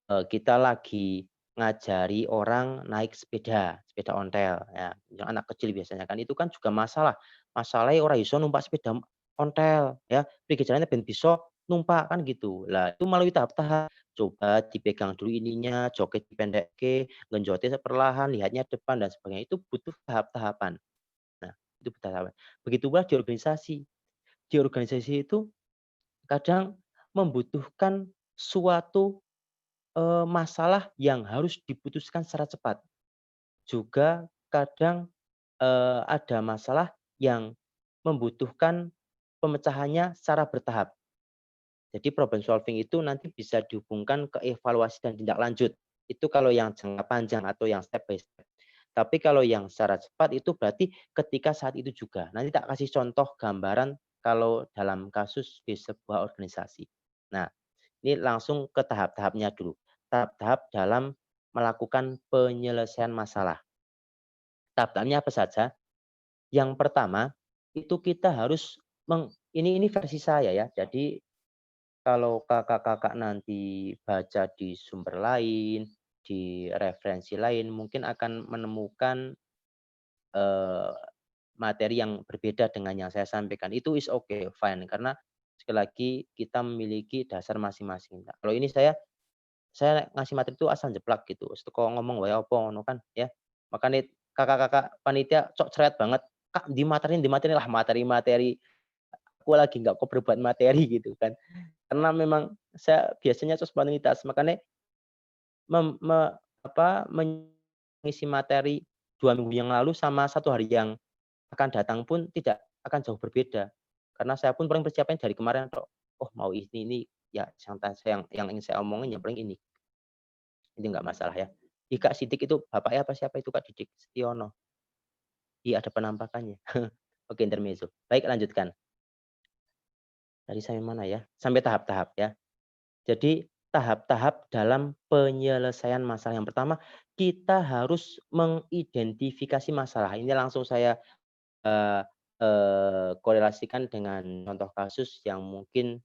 B: kita lagi ngajari orang naik sepeda ontel ya, yang anak kecil biasanya kan itu kan juga masalahnya orang iso numpak sepeda ontel ya, piye carane ben bisa numpak kan gitu. Lah itu melalui tahap-tahap, coba dipegang dulu ininya, joget dipendekke, genjotnya perlahan, lihatnya depan dan sebagainya, itu butuh tahap-tahapan. Nah, itu butuh tahapan. Begitu pula di organisasi. Di organisasi itu kadang membutuhkan suatu masalah yang harus diputuskan secara cepat. Juga kadang, ada masalah yang membutuhkan pemecahannya secara bertahap. Jadi problem solving itu nanti bisa dihubungkan ke evaluasi dan tindak lanjut. Itu kalau yang jangka panjang atau yang step by step. Tapi kalau yang secara cepat itu berarti ketika saat itu juga. Nanti tak kasih contoh gambaran kalau dalam kasus di sebuah organisasi. Nah, ini langsung ke tahap-tahapnya dulu. Tahap-tahap dalam melakukan penyelesaian masalah. Tahap-tahapnya apa saja? Yang pertama, itu kita harus ini versi saya ya. Jadi kalau kakak-kakak nanti baca di sumber lain, di referensi lain, mungkin akan menemukan eh, materi yang berbeda dengan yang saya sampaikan. Itu is okay, fine. Karena sekali lagi kita memiliki dasar masing-masing. Nah, kalau ini saya ngasih materi itu asal jeplak gitu. Kok ngomong wae apa ngono kan ya. Makanya kakak-kakak panitia cok ceret banget. Kak di materi lah materi-materi. Aku lagi nggak kok berbuat materi gitu kan. Karena memang saya biasanya spontanitas. Makanya mem, me, mengisi materi 2 minggu yang lalu sama 1 hari yang akan datang pun tidak akan jauh berbeda. Karena saya pun paling persiapan dari kemarin, oh mau ini ya yang ingin saya omongin yang paling ini. Itu enggak masalah ya. Kak Sidik itu bapaknya apa siapa itu Kak Didik Setiono? Iya ada penampakannya. Oke intermezzo. Baik lanjutkan. Dari sampai mana ya? Sampai tahap-tahap ya. Jadi tahap-tahap dalam penyelesaian masalah. Yang pertama, kita harus mengidentifikasi masalah. Ini langsung saya korelasikan dengan contoh kasus yang mungkin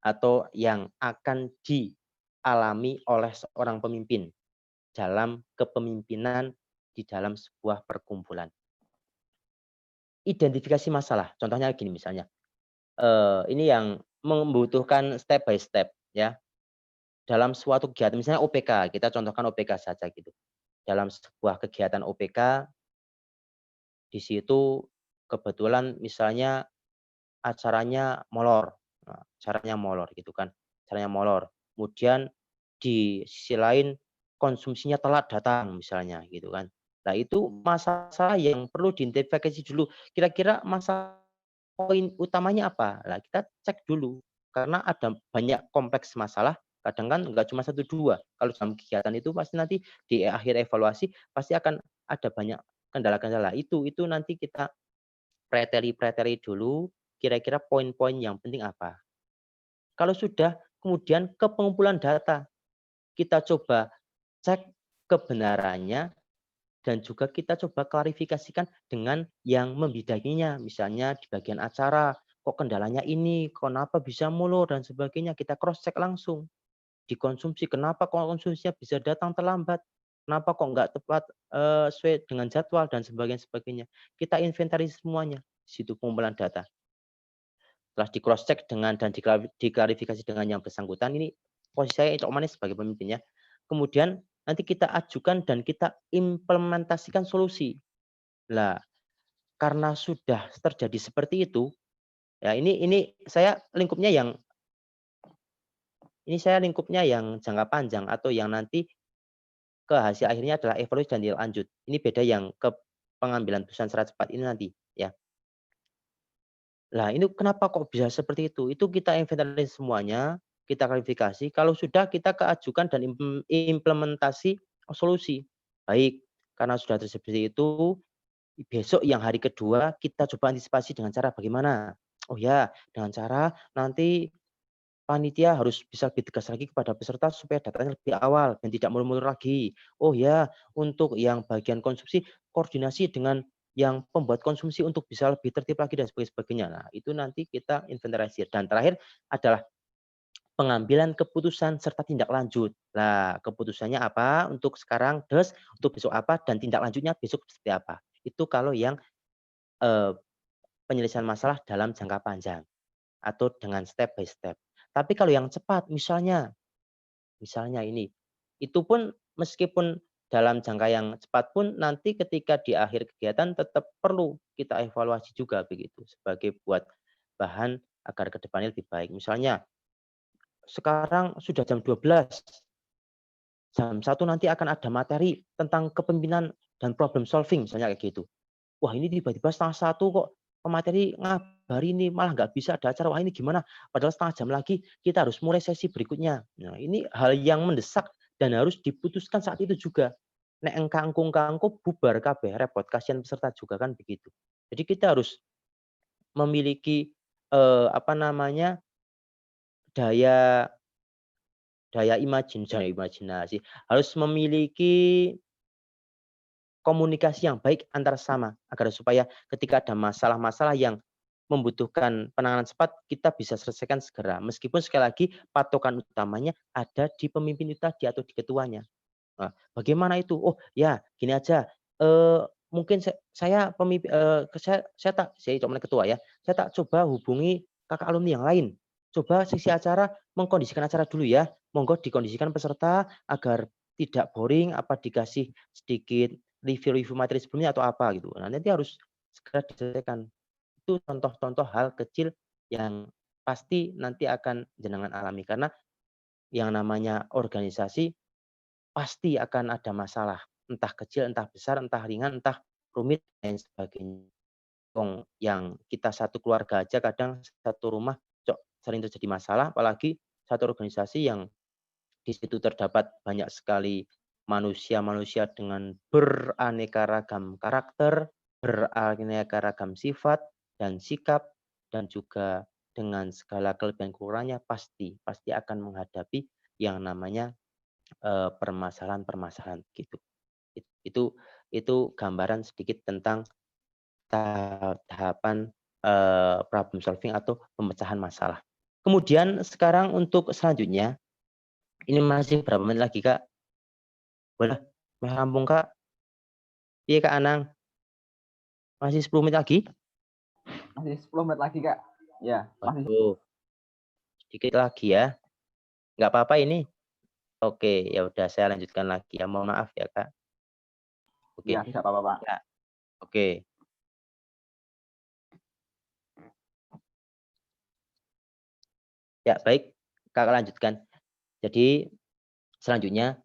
B: atau yang akan dialami oleh seorang pemimpin dalam kepemimpinan di dalam sebuah perkumpulan. Identifikasi masalah, contohnya gini misalnya, ini yang membutuhkan step by step ya. Dalam suatu kegiatan misalnya OPK, kita contohkan OPK saja gitu. Dalam sebuah kegiatan OPK, di situ kebetulan misalnya acaranya molor, caranya molor gitu kan, caranya molor. Kemudian di sisi lain konsumsinya telat datang misalnya gitu kan. Nah itu masalah yang perlu diidentifikasi dulu. Kira-kira masalah poin utamanya apa? Nah kita cek dulu karena ada banyak kompleks masalah. Kadang kan nggak cuma 1-2. Kalau dalam kegiatan itu pasti nanti di akhir evaluasi pasti akan ada banyak kendala-kendala. Itu nanti kita preteli dulu kira-kira poin-poin yang penting apa. Kalau sudah, kemudian ke pengumpulan data. Kita coba cek kebenarannya dan juga kita coba klarifikasikan dengan yang membidanginya. Misalnya di bagian acara, kok kendalanya ini, kenapa bisa molor dan sebagainya. Kita cross check langsung. Dikonsumsi, kenapa kok konsumsinya bisa datang terlambat. Kenapa kok nggak tepat sesuai dengan jadwal dan sebagainya. Kita inventaris semuanya di situ pengumpulan data. Setelah di cross check dengan dan diklarifikasi dengan yang bersangkutan, ini posisi saya Cok Manis sebagai pemimpinnya. Kemudian nanti kita ajukan dan kita implementasikan solusi. Lah, karena sudah terjadi seperti itu, ya ini saya lingkupnya yang jangka panjang atau yang nanti ke hasil akhirnya adalah evaluasi dan tindak lanjut. Ini beda yang ke pengambilan keputusan secara cepat ini nanti ya. Lah ini kenapa kok bisa seperti itu? Itu kita inventaris semuanya, kita klarifikasi, kalau sudah kita keajukan dan implementasi solusi. Baik, karena sudah seperti itu, besok yang hari kedua kita coba antisipasi dengan cara bagaimana? Oh ya, dengan cara nanti panitia harus bisa lebih tegas lagi kepada peserta supaya datanya lebih awal dan tidak mulur-mulur lagi. Oh ya, untuk yang bagian konsumsi koordinasi dengan yang pembuat konsumsi untuk bisa lebih tertib lagi dan sebagainya. Nah, itu nanti kita inventarisir. Dan terakhir adalah pengambilan keputusan serta tindak lanjut. Lah, keputusannya apa untuk sekarang, terus untuk besok apa, dan tindak lanjutnya besok seperti apa. Itu kalau yang eh, penyelesaian masalah dalam jangka panjang atau dengan step by step. Tapi kalau yang cepat, misalnya ini, itu pun meskipun dalam jangka yang cepat pun nanti ketika di akhir kegiatan tetap perlu kita evaluasi juga begitu sebagai buat bahan agar ke depannya lebih baik. Misalnya sekarang sudah jam 12, jam 1 nanti akan ada materi tentang kepemimpinan dan problem solving misalnya kayak gitu. Wah ini tiba-tiba setengah 1 kok pemateri ngabari ini malah nggak bisa ada acara. Wah ini gimana? Padahal setengah jam lagi kita harus mulai sesi berikutnya. Nah ini hal yang mendesak dan harus diputuskan saat itu juga. Nek engkangkung-kangkung bubar kabeh repot kasihan peserta juga kan begitu. Jadi kita harus memiliki apa namanya daya imajinasi harus memiliki komunikasi yang baik antar sama agar supaya ketika ada masalah-masalah yang membutuhkan penanganan cepat kita bisa selesaikan segera meskipun sekali lagi patokan utamanya ada di pemimpin itu tadi atau di ketuanya. Nah, bagaimana itu? Oh ya gini aja mungkin saya pemimpin saya cuma ketua ya saya tak coba hubungi kakak alumni yang lain coba sisi acara mengkondisikan acara dulu ya monggo dikondisikan peserta agar tidak boring apa dikasih sedikit review materi sebelumnya atau apa gitu. Nah, nanti harus segera diselesaikan. Itu contoh-contoh hal kecil yang pasti nanti akan jenengan alami karena yang namanya organisasi pasti akan ada masalah, entah kecil, entah besar, entah ringan, entah rumit dan sebagainya. Yang kita satu keluarga aja kadang satu rumah sering terjadi masalah, apalagi satu organisasi yang di situ terdapat banyak sekali manusia-manusia dengan beraneka ragam karakter, beraneka ragam sifat dan sikap, dan juga dengan segala kelebihan kurangnya pasti akan menghadapi yang namanya permasalahan-permasalahan gitu. Itu gambaran sedikit tentang tahapan problem solving atau pemecahan masalah. Kemudian sekarang untuk selanjutnya ini masih berapa menit lagi, Kak? Boleh? Masih rampung, Kak? Iya, Kak Anang. Masih 10 menit lagi?
A: Masih 10 menit lagi, Kak. Ya, masih.
B: Sedikit lagi ya. Nggak apa-apa ini. Oke, ya udah saya lanjutkan lagi ya. Mohon maaf ya, Kak. Oke.
A: Ya, tidak apa-apa, Pak.
B: Ya. Oke. Ya, baik. Kakak lanjutkan. Jadi selanjutnya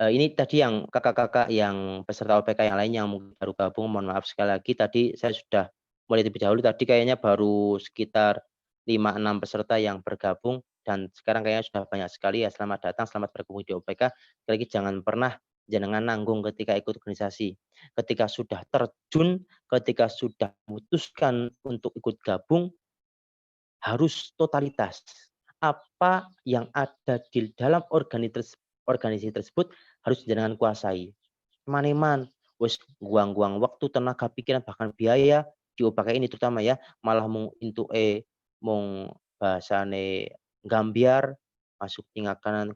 B: ini tadi yang kakak-kakak yang peserta OPK yang lain yang baru gabung, mohon maaf sekali lagi. Tadi saya sudah mulai lebih dahulu, tadi kayaknya baru sekitar 5-6 peserta yang bergabung, dan sekarang kayaknya sudah banyak sekali ya. Selamat datang, selamat bergabung di OPK. Sekali lagi jangan pernah jangan nanggung ketika ikut organisasi. Ketika sudah terjun, ketika sudah memutuskan untuk ikut gabung, harus totalitas. Apa yang ada di dalam organisasi tersebut harus jenengan kuasai. Maneman, wis guang-guang waktu, tenaga pikiran, bahkan biaya diupakai ini terutama ya, malah mung intuke mung bahasane gambiar, masuk tinggal kanan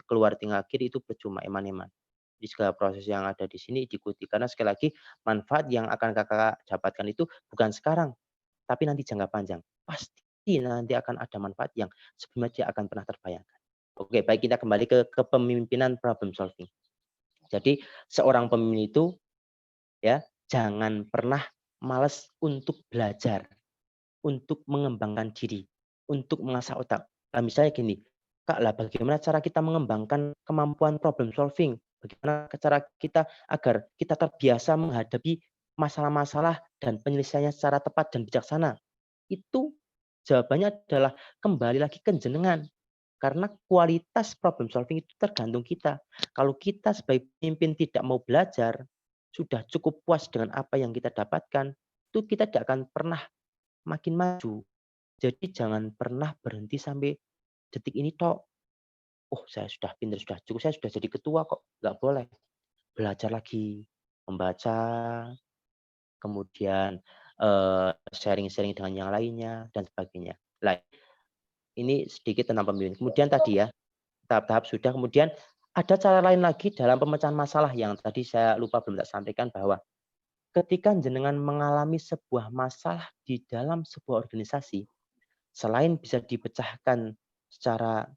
B: keluar tinggal kiri itu percuma eman-eman. Jadi segala proses yang ada di sini diikuti karena sekali lagi manfaat yang akan kakak dapatkan itu bukan sekarang, tapi nanti jangka panjang. Pasti nanti akan ada manfaat yang sebelumnya tidak akan pernah terbayangkan. Oke, baik kita kembali ke kepemimpinan problem solving. Jadi seorang pemimpin itu ya jangan pernah malas untuk belajar, untuk mengembangkan diri, untuk mengasah otak. Nah, misalnya gini, Kak, lah bagaimana cara kita mengembangkan kemampuan problem solving? Bagaimana cara kita agar kita terbiasa menghadapi masalah-masalah dan penyelesaiannya secara tepat dan bijaksana? Itu jawabannya adalah kembali lagi ke jenengan. Karena kualitas problem solving itu tergantung kita. Kalau kita sebagai pemimpin tidak mau belajar, sudah cukup puas dengan apa yang kita dapatkan, itu kita tidak akan pernah makin maju. Jadi jangan pernah berhenti sampai detik ini tok. Oh, saya sudah pintar, sudah cukup, saya sudah jadi ketua kok. Nggak boleh. Belajar lagi, membaca, kemudian sharing-sharing dengan yang lainnya, dan sebagainya. Nah, ini sedikit tentang pemimpin. Kemudian tadi ya, tahap-tahap sudah. Kemudian ada cara lain lagi dalam pemecahan masalah yang tadi saya lupa belum tak sampaikan, bahwa ketika jenengan mengalami sebuah masalah di dalam sebuah organisasi, selain bisa dipecahkan secara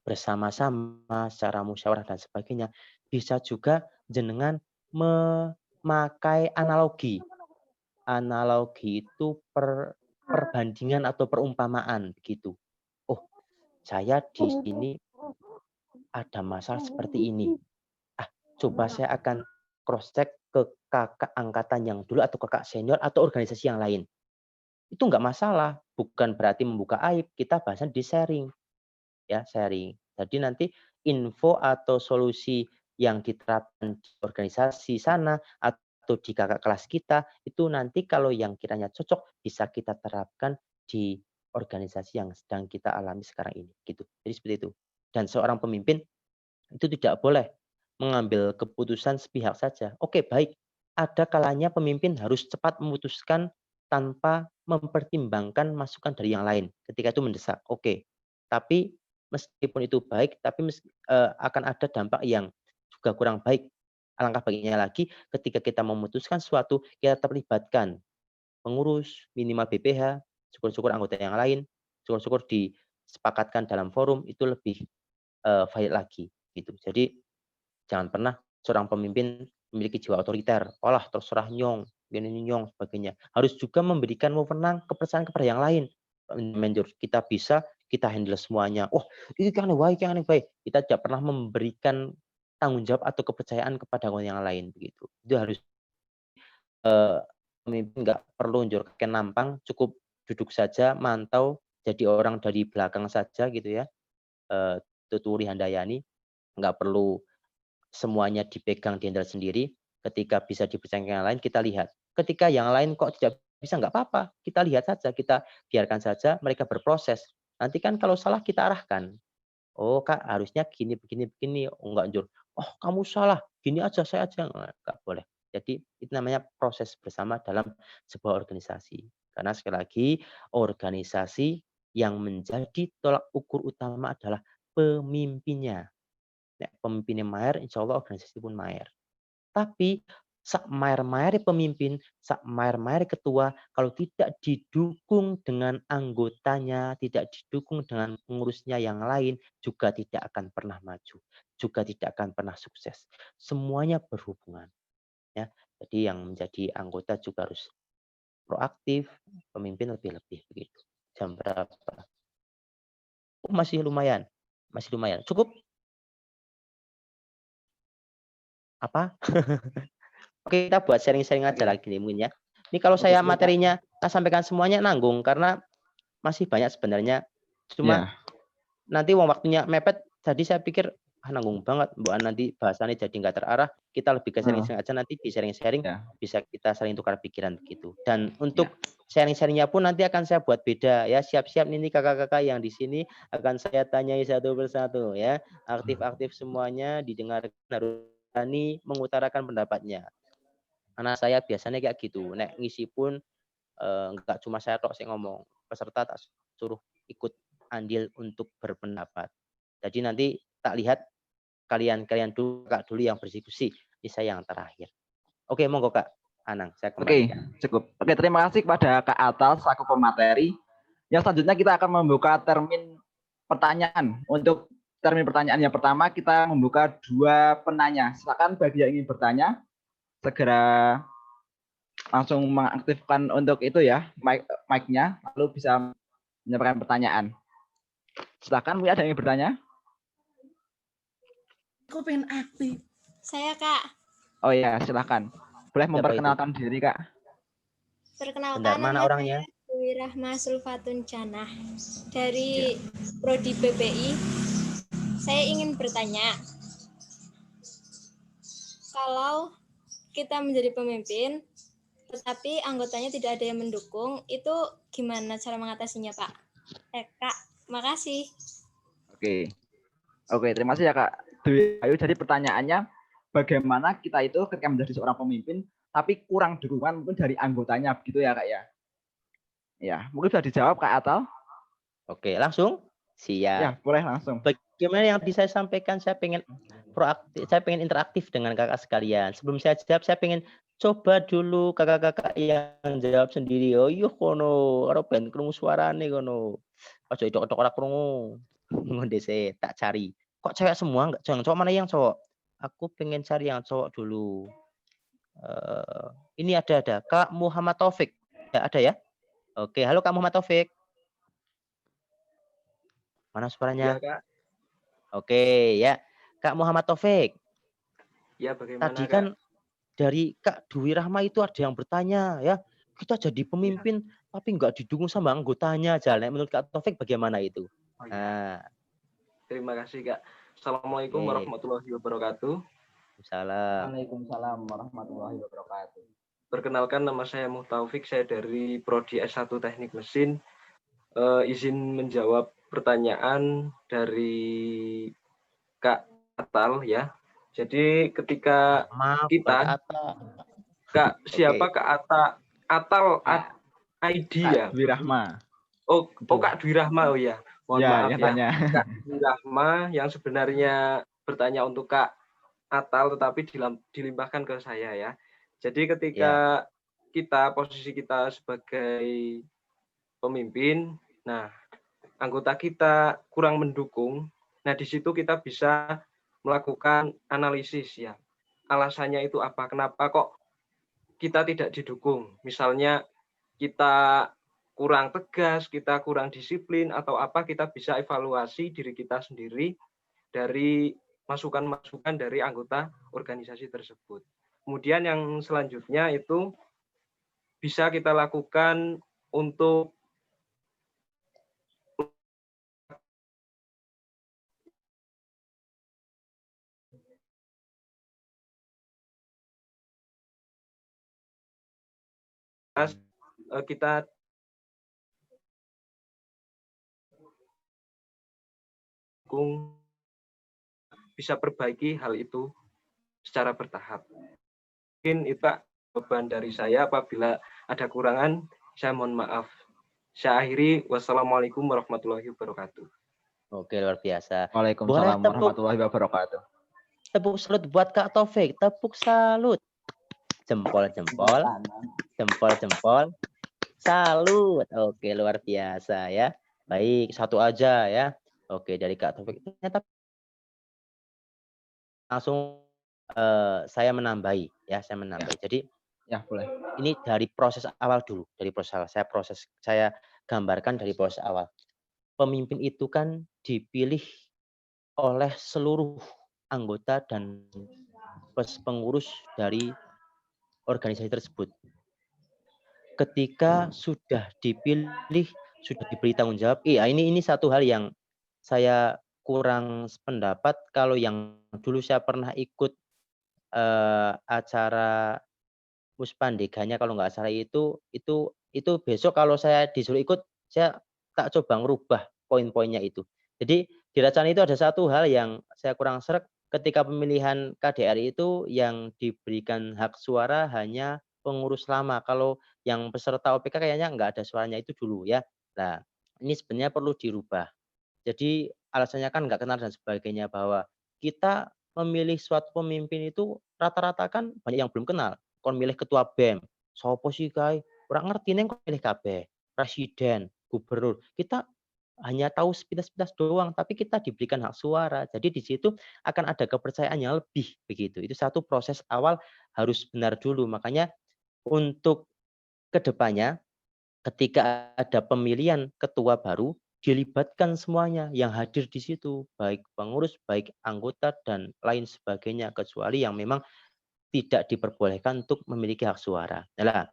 B: bersama-sama, secara musyawarah dan sebagainya, bisa juga jenengan memakai analogi. Analogi itu perbandingan atau perumpamaan begitu. Oh, saya di sini ada masalah seperti ini. Coba saya akan cross check ke kakak angkatan yang dulu atau kakak senior atau organisasi yang lain. Itu enggak masalah, bukan berarti membuka aib, kita bahasan di sharing. Ya, sharing. Jadi nanti info atau solusi yang diterapkan di organisasi sana atau di kakak kelas kita, itu nanti kalau yang kiranya cocok bisa kita terapkan di organisasi yang sedang kita alami sekarang ini, gitu. Jadi seperti itu. Dan seorang pemimpin itu tidak boleh mengambil keputusan sepihak saja. Oke, baik. Ada kalanya pemimpin harus cepat memutuskan tanpa mempertimbangkan masukan dari yang lain. Ketika itu mendesak, oke. Tapi meskipun itu baik, tapi akan ada dampak yang juga kurang baik. Alangkah baiknya lagi ketika kita memutuskan sesuatu, kita terlibatkan pengurus, minimal BPH, syukur-syukur anggota yang lain, syukur-syukur disepakatkan dalam forum, itu lebih valid lagi. Gitu. Jadi jangan pernah seorang pemimpin memiliki jiwa otoriter, olah terserah nyong, gini nyong, sebagainya. Harus juga memberikan wewenang kepercayaan kepada yang lain. Manajer kita bisa, kita handle semuanya. Oh, ini kan baik, yang baik. Kita tidak pernah memberikan tanggung jawab atau kepercayaan kepada orang yang lain, begitu. Itu harus pemimpin nggak perlu njor kakek nampang, cukup duduk saja, mantau, jadi orang dari belakang saja gitu ya. Tuturi handayani, nggak perlu semuanya dipegang dihandle sendiri. Ketika bisa dipercayakan yang lain, kita lihat. Ketika yang lain kok tidak bisa, nggak apa-apa. Kita lihat saja, kita biarkan saja mereka berproses. Nanti kan kalau salah kita arahkan. Oh Kak, harusnya gini, begini, begini. Oh, enggak, Jur. Oh, kamu salah. Gini aja, saya aja. Enggak boleh. Jadi itu namanya proses bersama dalam sebuah organisasi. Karena sekali lagi, organisasi yang menjadi tolak ukur utama adalah pemimpinnya. Nek pemimpinnya maer, insya Allah organisasi pun maer. Tapi sak maer-maer pemimpin, sak maer-maer ketua, kalau tidak didukung dengan anggotanya, tidak didukung dengan pengurusnya yang lain, juga tidak akan pernah maju, juga tidak akan pernah sukses. Semuanya berhubungan. Ya, jadi yang menjadi anggota juga harus proaktif, pemimpin lebih-lebih begitu. Jam berapa? Oh, masih lumayan, Cukup? Apa? Oke, kita buat sharing-sharing aja lagi nih mungkin ya. Ini kalau saya materinya tak sampaikan semuanya nanggung karena masih banyak sebenarnya. Cuma nanti waktunya mepet. Jadi saya pikir nanggung banget. Mbak nanti bahasannya jadi nggak terarah. Kita lebih ke sharing-sharing aja, nanti di sharing-sharing bisa kita saling tukar pikiran begitu. Dan untuk sharing-sharingnya pun nanti akan saya buat beda ya. Siap-siap nih kakak-kakak yang di sini akan saya tanyai satu persatu ya. Aktif-aktif semuanya, didengarkan, harus berani mengutarakan pendapatnya. Karena saya biasanya kayak gitu. Nek ngisi pun enggak cuma saya tok sing ngomong. Peserta tak suruh ikut andil untuk berpendapat. Jadi nanti tak lihat kalian dulu, Kak dulu yang berdiskusi. Ini saya yang terakhir. Oke, monggo Kak Anang, saya kembalikan.
A: Oke, cukup. Oke, terima kasih kepada Kak Atal selaku pemateri. Yang selanjutnya kita akan membuka termin pertanyaan. Untuk termin pertanyaan yang pertama kita membuka 2 penanya. Silakan bagi yang ingin bertanya segera langsung mengaktifkan untuk itu ya mic-nya, lalu bisa menyampaikan pertanyaan. Silakan, ada yang ingin bertanya?
E: Aku pengen aktif.
C: Saya Kak.
A: Oh ya, silakan. Boleh memperkenalkan diri Kak?
C: Perkenalkan,
B: bentar, mana
C: nama
B: orangnya?
C: saya Dewi Rahma Sulfatun Janah dari Prodi PPI. Saya ingin bertanya, kalau kita menjadi pemimpin, tetapi anggotanya tidak ada yang mendukung, itu gimana cara mengatasinya, Pak? Kak, makasih.
A: Oke, terima kasih ya Kak Dewi Ayu. Jadi pertanyaannya, bagaimana kita itu ketika menjadi seorang pemimpin, tapi kurang dukungan mungkin dari anggotanya, begitu ya Kak ya? Ya, mungkin sudah dijawab Kak Atal.
B: Oke, langsung? Siap.
A: Ya, boleh langsung.
B: Bagaimana yang tadi saya sampaikan, saya pengen proaktif, saya pengen interaktif dengan kakak sekalian. Sebelum saya jawab, saya pengen coba dulu kakak-kakak yang jawab sendiri. Oh iya kono, karo ben krungu suarane kono. Ojo idok-idok ora krungu. Ngonde se tak cari. Kok cewek semua enggak? Jangan cowok, mana yang cowok? Aku pengen cari yang cowok dulu. Ini ada Kak Muhammad Taufik. Ya, ada ya? Oke, halo Kak Muhammad Taufik. Mana suaranya?
E: Ya, Kak.
B: Oke, ya. Kak Muhammad Taufik.
E: Ya, bagaimana,
B: Tadi
E: Kak?
B: kan dari Kak Dwi Rahma itu ada yang bertanya ya, kita jadi pemimpin tapi nggak didukung sama anggotanya aja. Nah, menurut Kak Taufik bagaimana itu?
E: Oh, ya.
B: Nah,
E: Terima kasih, Kak. Assalamualaikum
B: oke.
E: warahmatullahi wabarakatuh.
B: Salam.
A: Waalaikumsalam warahmatullahi wabarakatuh.
E: Perkenalkan, nama saya Muhtaufik, saya dari Prodi S1 Teknik Mesin. Izin menjawab pertanyaan dari Kak Atal ya. Jadi ketika
B: Maaf, bukan
E: kita,
B: Kak Atta.
E: Kak,
B: Oke.
E: siapa Kak Atal ID ya?
A: Kak Dwi Rahma.
E: Oh, Kak Dwi Rahma, oh ya. Mohon
A: Ya,
E: maaf
A: yang
E: ya.
A: tanya.
E: Kak Dwi Rahma yang sebenarnya bertanya untuk Kak Atal tetapi dilimpahkan ke saya ya. Jadi ketika posisi kita sebagai pemimpin, nah anggota kita kurang mendukung, nah di situ kita bisa melakukan analisis ya. Alasannya itu apa? Kenapa kok kita tidak didukung? Misalnya kita kurang tegas, kita kurang disiplin atau apa, kita bisa evaluasi diri kita sendiri dari masukan-masukan dari anggota organisasi tersebut. Kemudian yang selanjutnya itu bisa kita lakukan untuk kita bisa perbaiki hal itu secara bertahap. Mungkin itu beban dari saya, apabila ada kurangan saya mohon maaf. Saya akhiri, wassalamualaikum warahmatullahi wabarakatuh.
B: Oke, luar biasa. Boleh
A: Waalaikumsalam
B: tepuk
A: warahmatullahi wabarakatuh.
B: salut buat Kak Taufik. Tepuk salut. Jempol. Salut. Oke, luar biasa ya. Baik, satu aja ya. Oke, dari Kak Taufik. Ternyata langsung saya menambahi ya, saya menambahi. Jadi
A: Ya, boleh.
B: ini dari proses awal dulu, dari proses awal. Saya gambarkan dari proses awal. Pemimpin itu kan dipilih oleh seluruh anggota dan pengurus dari organisasi tersebut. Ketika sudah dipilih, sudah diberi tanggung jawab, iya ini satu hal yang saya kurang sependapat. Kalau yang dulu saya pernah ikut acara Muspandeganya kalau nggak salah itu besok kalau saya disuruh ikut, saya tak coba ngerubah poin-poinnya itu. Jadi di Racana itu ada satu hal yang saya kurang sreg, ketika pemilihan KDRI itu yang diberikan hak suara hanya pengurus lama. Kalau yang peserta OPK kayaknya nggak ada suaranya itu dulu ya. Nah, ini sebenarnya perlu dirubah. Jadi alasannya kan nggak kenal dan sebagainya, bahwa kita memilih suatu pemimpin itu rata-rata kan banyak yang belum kenal. Kon milih ketua BEM, sopo sih kai? Kurang ngerti neng kon milih kabeh. Presiden, gubernur. Kita hanya tahu sepintas-pintas doang, tapi kita diberikan hak suara. Jadi di situ akan ada kepercayaan yang lebih begitu. Itu satu proses awal harus benar dulu. Makanya untuk kedepannya ketika ada pemilihan ketua baru, dilibatkan semuanya yang hadir di situ, baik pengurus, baik anggota, dan lain sebagainya, kecuali yang memang tidak diperbolehkan untuk memiliki hak suara. Nah,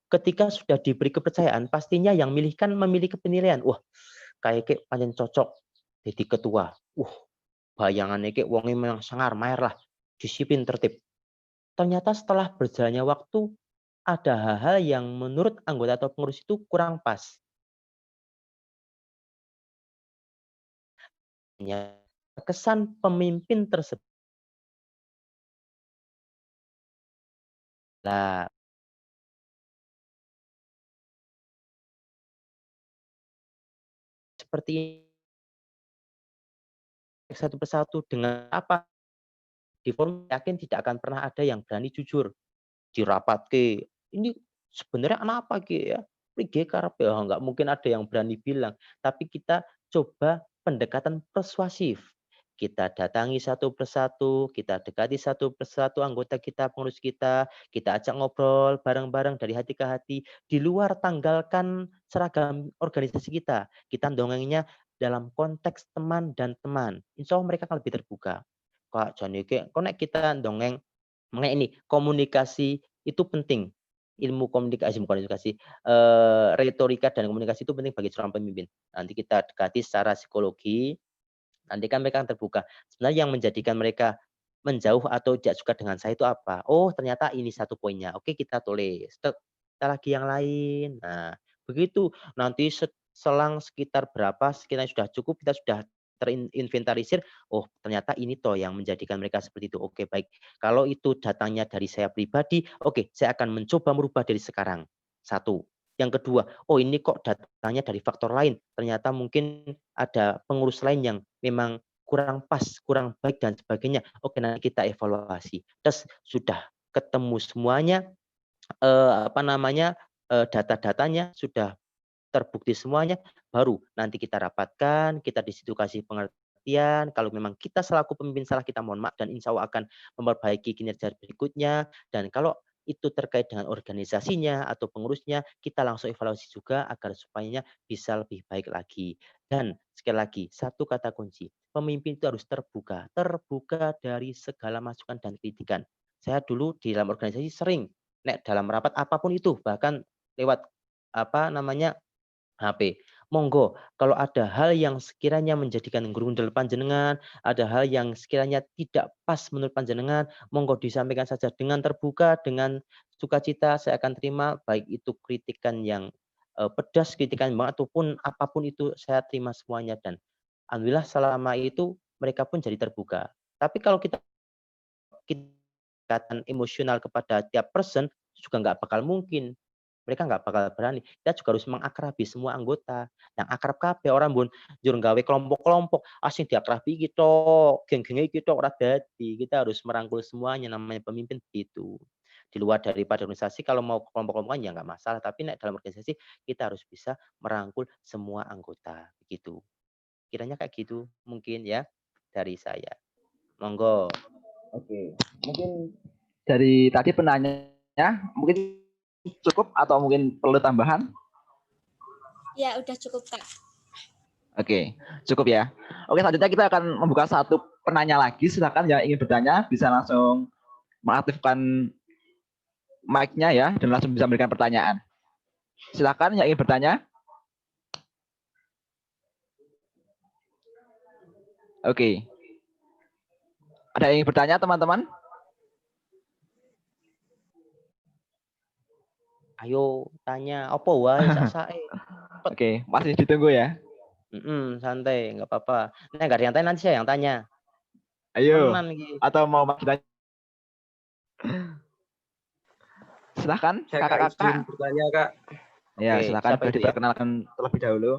B: ketika sudah diberi kepercayaan, pastinya yang milih kan memiliki penilaian. Wah, kayak paling cocok jadi ketua. Bayangannya kayak wongnya memang sangar, maer lah, disiplin, tertib. Ternyata setelah berjalannya waktu, ada hal-hal yang menurut anggota atau pengurus itu kurang pas. Kesan pemimpin tersebut. Nah, seperti satu persatu dengan apa? Di forum yakin tidak akan pernah ada yang berani jujur. Di rapat ke, ini sebenarnya kenapa ke ya? Prige karepe nggak mungkin ada yang berani bilang. Tapi kita coba pendekatan persuasif. Kita datangi satu persatu, kita dekati satu persatu anggota kita, pengurus kita ajak ngobrol bareng-bareng dari hati ke hati. Di luar tanggalkan seragam organisasi kita. Kita dongengnya dalam konteks teman dan teman. Insya Allah mereka akan lebih terbuka. Kak Jani, kok nek kita dongeng mengenai ini komunikasi itu penting. Ilmu komunikasi, retorika dan komunikasi itu penting bagi seorang pemimpin. Nanti kita dekati secara psikologi, nanti kan mereka akan terbuka. Sebenarnya yang menjadikan mereka menjauh atau tidak suka dengan saya itu apa? Oh, ternyata ini satu poinnya. Oke, kita tulis. Kita lagi yang lain. Nah, begitu. Nanti selang sekitar berapa, sekitar sudah cukup, kita sudah terinventarisir, oh ternyata ini toh yang menjadikan mereka seperti itu. Oke, baik. Kalau itu datangnya dari saya pribadi, oke, saya akan mencoba merubah dari sekarang. Satu. Yang kedua, oh ini kok datangnya dari faktor lain. Ternyata mungkin ada pengurus lain yang memang kurang pas, kurang baik dan sebagainya. Oke, nanti kita evaluasi. Terus sudah ketemu semuanya, data-datanya sudah terbukti semuanya, baru nanti kita rapatkan, kita di situ kasih pengertian. Kalau memang kita selaku pemimpin salah, kita mohon maaf dan insya Allah akan memperbaiki kinerja berikutnya. Dan kalau itu terkait dengan organisasinya atau pengurusnya, kita langsung evaluasi juga agar supaya bisa lebih baik lagi. Dan sekali lagi, satu kata kunci, pemimpin itu harus terbuka dari segala masukan dan kritikan. Saya dulu di dalam organisasi sering, dalam rapat apapun itu, bahkan lewat HP. Monggo, kalau ada hal yang sekiranya menjadikan gerundel panjenengan, ada hal yang sekiranya tidak pas menurut panjenengan, monggo disampaikan saja dengan terbuka, dengan sukacita saya akan terima, baik itu kritikan yang pedas, kritikan banget ataupun apapun itu saya terima semuanya dan alhamdulillah selama itu mereka pun jadi terbuka. Tapi kalau kita emosional kepada tiap person juga nggak bakal mungkin. Mereka nggak bakal berani. Kita juga harus mengakrabi semua anggota. Yang akrab kabeh orang pun jur gawe kelompok-kelompok, asing diakrabi kita, geng-genge kita ora dadi. Kita harus merangkul semuanya, namanya pemimpin begitu. Di luar daripada organisasi kalau mau kelompok-kelompokan ya nggak masalah, tapi dalam organisasi kita harus bisa merangkul semua anggota begitu. Kiranya kayak gitu mungkin ya dari saya. Monggo.
A: Oke, mungkin dari tadi penanya mungkin cukup atau mungkin perlu tambahan?
C: Ya, udah cukup, Kak.
A: Oke, cukup ya. Oke, selanjutnya kita akan membuka satu penanya lagi. Silakan yang ingin bertanya bisa langsung mengaktifkan mic-nya ya dan langsung bisa memberikan pertanyaan. Silakan yang ingin bertanya. Oke. Ada yang ingin bertanya, teman-teman?
B: Ayo tanya apa wae sak-sake.
A: Oke, masih ditunggu ya.
B: Santai, nggak apa-apa. Nah, nggak ada yang tanya, nanti saya yang tanya.
A: Ayo.
B: Temenan iki.
A: Atau mau bertanya? Silakan,
E: Saya Kak
A: kakak-kakak.
E: izin bertanya, Kak.
A: Ya,
B: Oke,
A: silakan
B: siapa
A: boleh
B: itu ya?
A: diperkenalkan terlebih dahulu.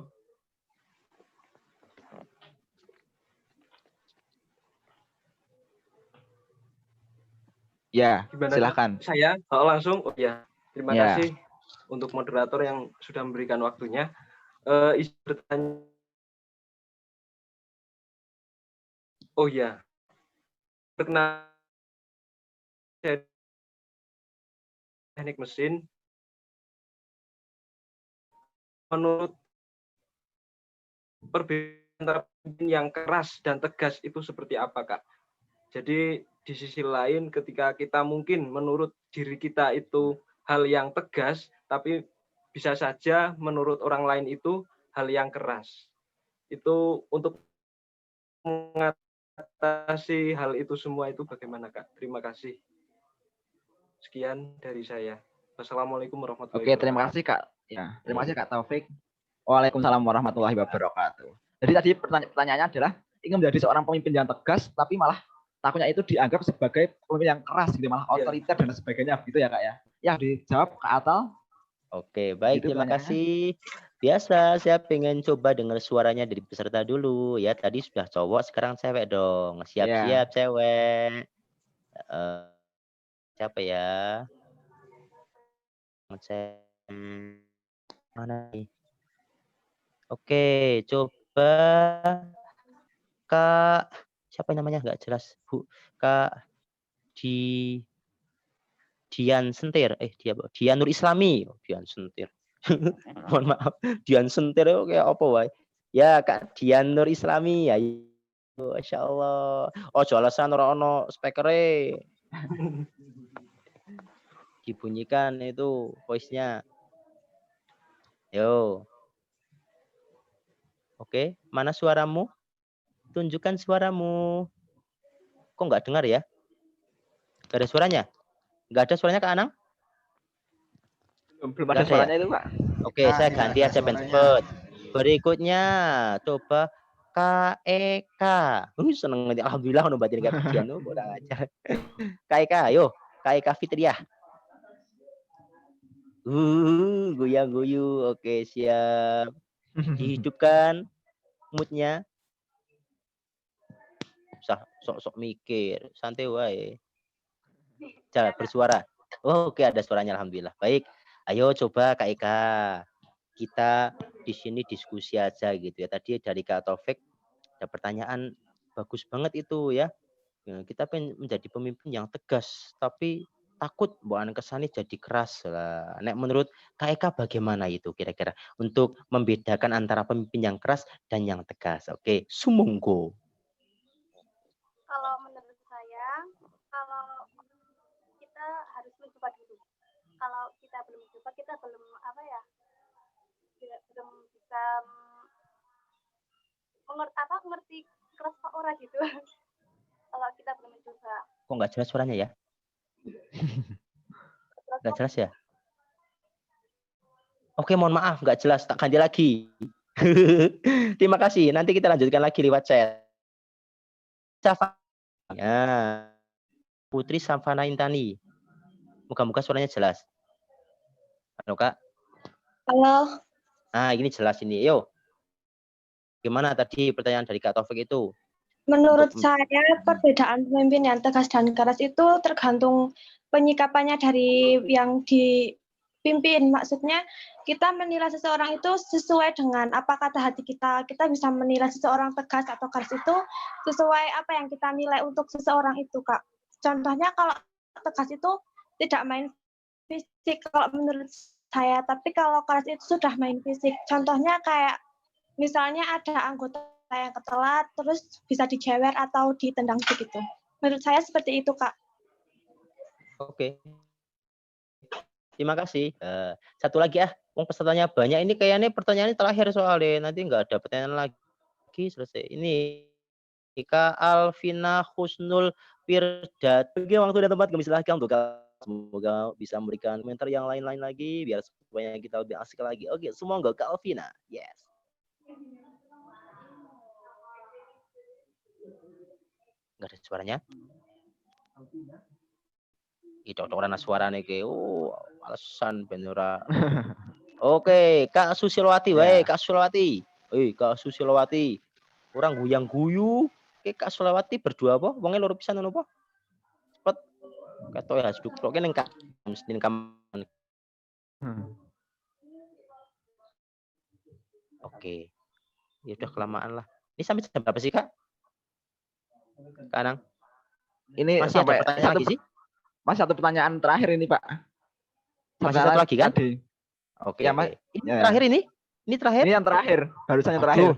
A: Ya,
E: Gimana, Kak?
A: silakan.
E: Saya langsung. Oh ya, terima
A: Ya.
E: kasih untuk moderator yang sudah memberikan waktunya. Izin bertanya. Oh ya, perkenalkan saya teknik mesin. Menurut perbedaan antara pemimpin yang keras dan tegas itu seperti apa, Kak? Jadi di sisi lain ketika kita mungkin menurut diri kita itu hal yang tegas, tapi bisa saja menurut orang lain itu hal yang keras. Itu untuk mengatasi hal itu semua itu bagaimana, Kak? Terima kasih. Sekian dari saya. Wassalamualaikum warahmatullahi
A: Oke,
E: wabarakatuh.
A: terima kasih Kak. Ya, terima kasih Kak Taufik. Waalaikumsalam warahmatullahi wabarakatuh. Jadi tadi pertanyaannya adalah ingin menjadi seorang pemimpin yang tegas, tapi malah takutnya itu dianggap sebagai pemimpin yang keras gitu, malah otoriter dan sebagainya begitu ya Kak ya. Yang dijawab Kak Atal.
B: Oke, baik,
A: Gitu
B: terima
A: pertanyaannya.
B: kasih. Biasa, saya pengen coba dengar suaranya dari peserta dulu. Ya, tadi sudah cowok, sekarang cewek dong. Siap-siap cewek. Siapa ya? Mana nih? Oke, coba Kak, siapa namanya? Nggak jelas, Bu. Kak Dian Sentir. Dian Nur Islami. Oh, Dian Sentir. Mohon maaf, Dian Sentir itu kayak apa wae? Ya, Kak Dian Nur Islami ya. Masya Allah. Oh, alasan ora ono speakere. Dibunyikan itu voice-nya. Yo. Oke, mana suaramu? Tunjukkan suaramu. Kok nggak dengar ya? Nggak ada suaranya? Nggak ada suaranya, Kak Anang?
A: Belum ada
B: Nggak ada ya?
A: suaranya itu, Pak.
B: Oke, saya ganti aja Ben cepet. Berikutnya, coba KEK. Seneng nanti. Alhamdulillah udah batin kayak Dian. Kurang ajar. KEK, ayo. KEK Fitriah. Goyang guyu. Oke, siap. Dihidupkan moodnya. Sok-sok mikir. Santai wae. Jangan bersuara. Oh, oke, ada suaranya alhamdulillah. Baik. Ayo coba Kak Eka. Kita di sini diskusi aja gitu ya. Tadi dari Kak Taufik ada pertanyaan bagus banget itu ya. Kita pengen menjadi pemimpin yang tegas, tapi takut bukan kesannya jadi keras lah. Nek menurut Kak Eka bagaimana itu kira-kira untuk membedakan antara pemimpin yang keras dan yang tegas? Oke, sumunggo.
F: Kalau menurut saya, kalau kita harus mencoba dulu. Kalau kita belum mencoba, kita belum belum bisa ngerti keras kok ora gitu. Kalau kita belum mencoba.
B: Kok nggak jelas suaranya ya? Nggak jelas ya? Oke, mohon maaf, nggak jelas. Tak ganti lagi. Terima kasih. Nanti kita lanjutkan lagi lewat chat. Ya, Putri Savana Intani. Moga-moga suaranya jelas. Halo, Kak.
C: Halo.
B: Nah, ini jelas ini. Yo. Gimana tadi pertanyaan dari Kak Taufik itu?
C: Menurut saya, perbedaan pemimpin yang tegas dan keras itu tergantung penyikapannya dari yang dipimpin. Maksudnya, kita menilai seseorang itu sesuai dengan apa kata hati kita. Kita bisa menilai seseorang tegas atau keras itu sesuai apa yang kita nilai untuk seseorang itu, Kak. Contohnya, kalau tegas itu tidak main fisik, kalau menurut saya. Tapi kalau keras itu sudah main fisik. Contohnya kayak, misalnya ada anggota yang ketelat, terus bisa dijewer atau ditendang begitu. Menurut saya seperti itu, Kak.
B: Oke. Terima kasih. Satu lagi pesertanya banyak. Ini kayaknya pertanyaannya terakhir soalnya. Nanti nggak ada pertanyaan lagi. Selesai. Ini Kak Alvina Husnul Firdat. Bagi waktu dan tempat kami silahkan untuk semoga bisa memberikan komentar yang lain-lain lagi. Biar supaya kita lebih asik lagi. Oke, semua nggak Kak Alvina. Yes. Nggak ada suaranya. Itu orang suaranya ke alasan benora. Oke, Kak Susilowati, wae Kak Susilowati. Kak Susilowati. Orang guyang guyu. Kak Susilowati berdua apa? Wonge loro pisan ngono apa? Cepet. Ketok ya seduk tok ning Kak mesti kamen. Oke. Ya udah kelamaan lah. Ini sampai jam berapa sih, Kak? Kak Anang.
A: Ini
B: masih
A: sampai
B: ada pertanyaan lagi sih?
A: Mas, satu pertanyaan terakhir ini, Pak.
B: Masih satu lagi kan?
A: Tadi.
B: Oke.
A: Ya, Mas.
B: Ini terakhir ini? Ini terakhir?
A: Ini yang terakhir. Barusan yang terakhir.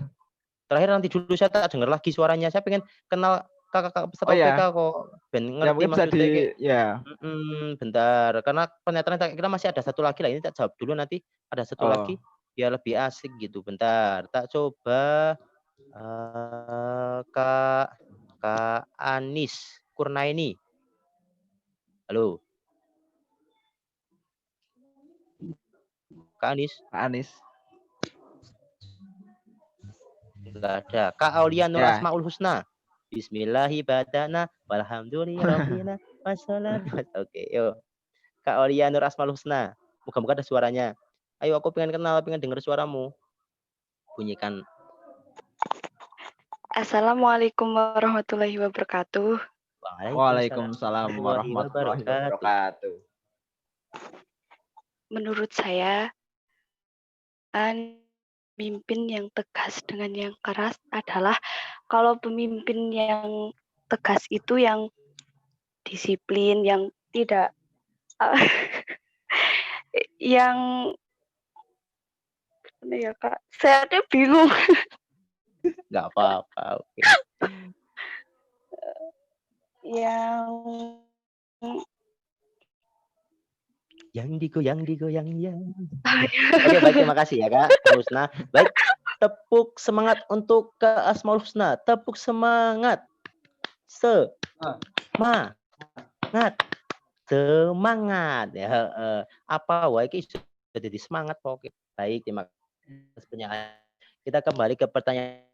B: Terakhir nanti dulu saya tak dengar lagi suaranya. Saya pengen kenal kakak peserta PK kok. Ben ngerti maksudnya. Bentar. Karena penetran kita masih ada satu lagi lah. Ini tak jawab dulu nanti. Ada satu lagi. Biar lebih asik gitu. Bentar. Tak coba. Kak Anis Kurnaini. Halo. Kak Anis. Enggak ada. Kak Aulia Nur Asmaul Husna. Bismillahirrahmanirrahim. Walhamdulillahirabbil alamin. Oke, yuk. Kak Aulia Nur Asmaul Husna. Moga-moga ada suaranya. Ayo aku pengen kenal, pengen dengar suaramu. Bunyikan.
G: Assalamualaikum warahmatullahi wabarakatuh.
A: Waalaikumsalam warahmatullahi
B: wabarakatuh.
A: wabarakatuh.
G: Menurut saya, pemimpin yang tegas dengan yang keras adalah kalau pemimpin yang tegas itu yang disiplin, yang tidak yang ya Kak, saya tuh bingung.
B: Nggak apa-apa. Oke.
G: Yang
B: Yang digoyang ya. Oke, baik, terima kasih ya Kak Husna. Baik, tepuk semangat untuk Kak Asmaul Husna. Tepuk semangat. Semangat. Semangat ya. Apa wae iki sudah jadi semangat oke. Baik, terima kasih penyampaian. Kita kembali ke pertanyaan.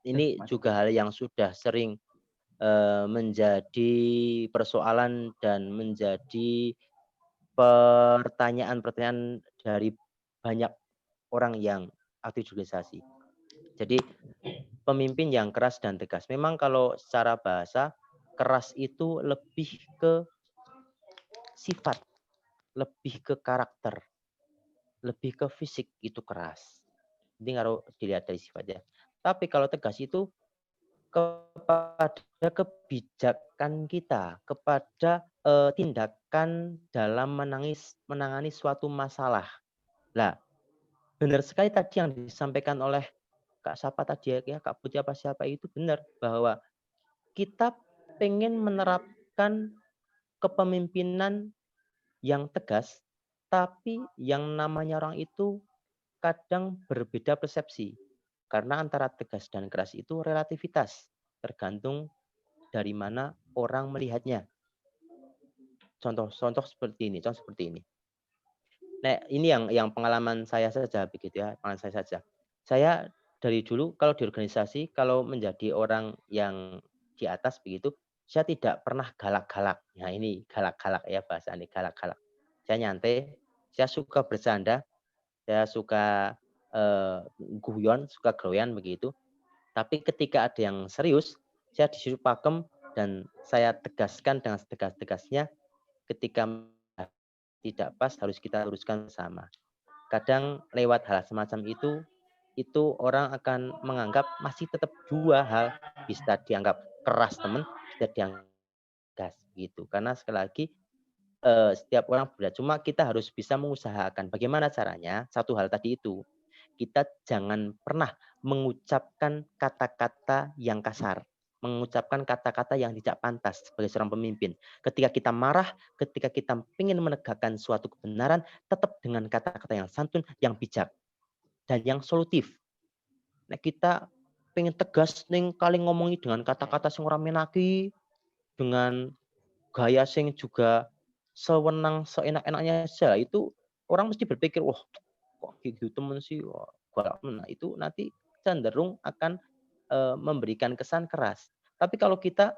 B: Ini juga hal yang sudah sering menjadi persoalan dan menjadi pertanyaan-pertanyaan dari banyak orang yang aktif organisasi. Jadi pemimpin yang keras dan tegas. Memang kalau secara bahasa keras itu lebih ke sifat, lebih ke karakter, lebih ke fisik itu keras. Jadi kalau dilihat dari sifatnya. Tapi kalau tegas itu kepada kebijakan kita, kepada tindakan dalam menangani suatu masalah. Nah, benar sekali tadi yang disampaikan oleh Kak Sapa tadi ya, Kak Putih apa siapa itu benar bahwa kita pengen menerapkan kepemimpinan yang tegas, tapi yang namanya orang itu kadang berbeda persepsi. Karena antara tegas dan keras itu relativitas, tergantung dari mana orang melihatnya. Contoh seperti ini, Nah, ini yang pengalaman saya saja begitu ya, pengalaman saya saja. Saya dari dulu kalau di organisasi, kalau menjadi orang yang di atas begitu, saya tidak pernah galak-galak. Nah, ini galak-galak ya bahasa ini, galak-galak. Saya nyantai, saya suka bercanda, saya suka guyon, suka groyan begitu. Tapi ketika ada yang serius, saya disuruh pakem dan saya tegaskan dengan setegas-tegasnya ketika tidak pas harus kita luruskan bersama. Kadang lewat hal semacam itu orang akan menganggap masih tetap dua hal, bisa dianggap keras teman, bisa dianggap gas gitu. Karena sekali lagi setiap orang berbeda. Cuma kita harus bisa mengusahakan bagaimana caranya. Satu hal tadi itu, kita jangan pernah mengucapkan kata-kata yang kasar, mengucapkan kata-kata yang tidak pantas sebagai seorang pemimpin. Ketika kita marah, ketika kita ingin menegakkan suatu kebenaran, tetap dengan kata-kata yang santun, yang bijak, dan yang solutif. Nah, kita pengen tegas ning kali ngomongi dengan kata-kata sing ora menaki, dengan gaya sing juga sewenang seenak-enaknya saja, itu orang mesti berpikir, wah kok gitu temen sih, wah galak. Nah, itu nanti cenderung akan memberikan kesan keras. Tapi kalau kita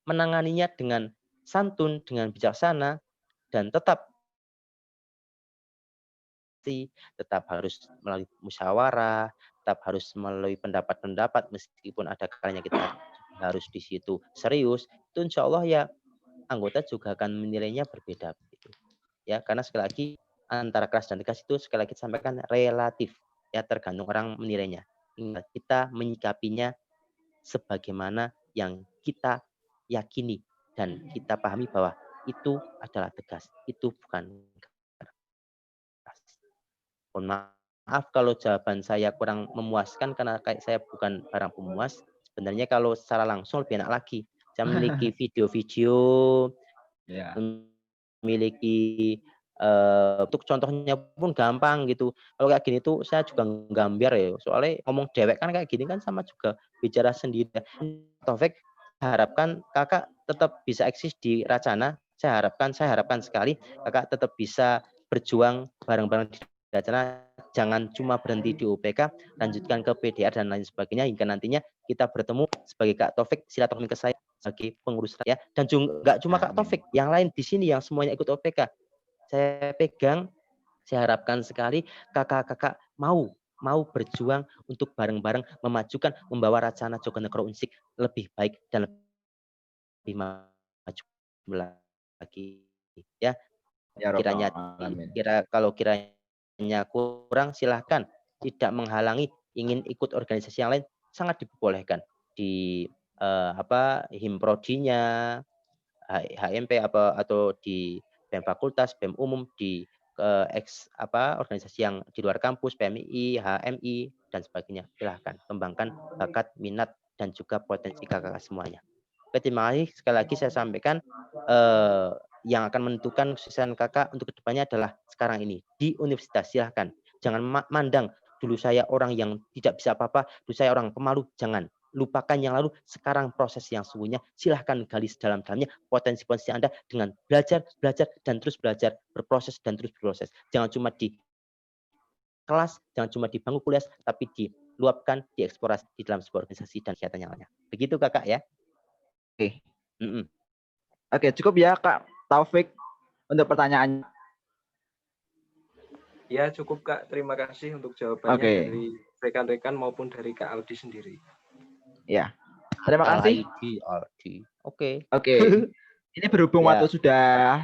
B: menanganinya dengan santun, dengan bijaksana, dan tetap harus melalui musyawarah, tetap harus melalui pendapat-pendapat, meskipun ada kalanya kita harus di situ serius, itu insya Allah ya anggota juga akan menilainya berbeda gitu. Ya, karena sekali lagi antara keras dan tegas itu sekali lagi sampaikan relatif ya, tergantung orang menilainya. Ingat, kita menyikapinya sebagaimana yang kita yakini dan kita pahami bahwa itu adalah tegas, itu bukan keras. Mohon maaf kalau jawaban saya kurang memuaskan karena kayak saya bukan barang pemuas. Sebenarnya kalau secara langsung lebih enak lagi. Saya memiliki video-video, memiliki untuk contohnya pun gampang gitu. Kalau kayak gini tuh saya juga nggambar ya. Soalnya ngomong dewek kan kayak gini kan sama juga bicara sendiri. Taufik, harapkan kakak tetap bisa eksis di Racana. Saya harapkan sekali kakak tetap bisa berjuang bareng-bareng di Racana. Jangan cuma berhenti di UPK, lanjutkan ke PDR dan lain sebagainya hingga nantinya kita bertemu sebagai Kak Taufik, silaturahmi ke saya sebagai pengurus ya. Dan juga nggak cuma Kak Taufik, yang lain di sini yang semuanya ikut UPK. saya pegang. Saya harapkan sekali kakak-kakak mau berjuang untuk bareng-bareng memajukan, membawa Racana Jogonegoro Unsik lebih baik dan lebih maju lagi. Ya,
A: Ya Robbal
B: kiranya
A: Alamin.
B: kalau kiranya kurang silahkan, tidak menghalangi, ingin ikut organisasi yang lain sangat diperbolehkan di himprodinya, HMP atau di BEM fakultas, BEM umum, di organisasi yang di luar kampus, PMI, HMI dan sebagainya. Silahkan kembangkan bakat, minat dan juga potensi kakak semuanya. Oke, terima kasih. Sekali lagi saya sampaikan yang akan menentukan kesuksesan kakak untuk kedepannya adalah sekarang ini di universitas. Silahkan, jangan mandang dulu saya orang yang tidak bisa apa-apa, dulu saya orang pemalu, jangan. Lupakan yang lalu, sekarang proses yang sesungguhnya, silahkan gali sedalam-dalamnya potensi-potensi Anda dengan belajar, dan terus belajar, berproses dan terus berproses. Jangan cuma di kelas, jangan cuma di bangku kuliah, tapi diluapkan, dieksplorasi di dalam sebuah organisasi dan kegiatan yang lainnya. Begitu kakak ya.
A: Oke.
B: Mm-mm.
A: Oke, cukup ya Kak Taufik untuk pertanyaannya.
E: Ya, cukup Kak. Terima kasih untuk jawabannya dari rekan-rekan maupun dari Kak Aldi sendiri.
A: Ya. Terima kasih.
B: Aldi. Oke.
A: Ini berhubung waktu sudah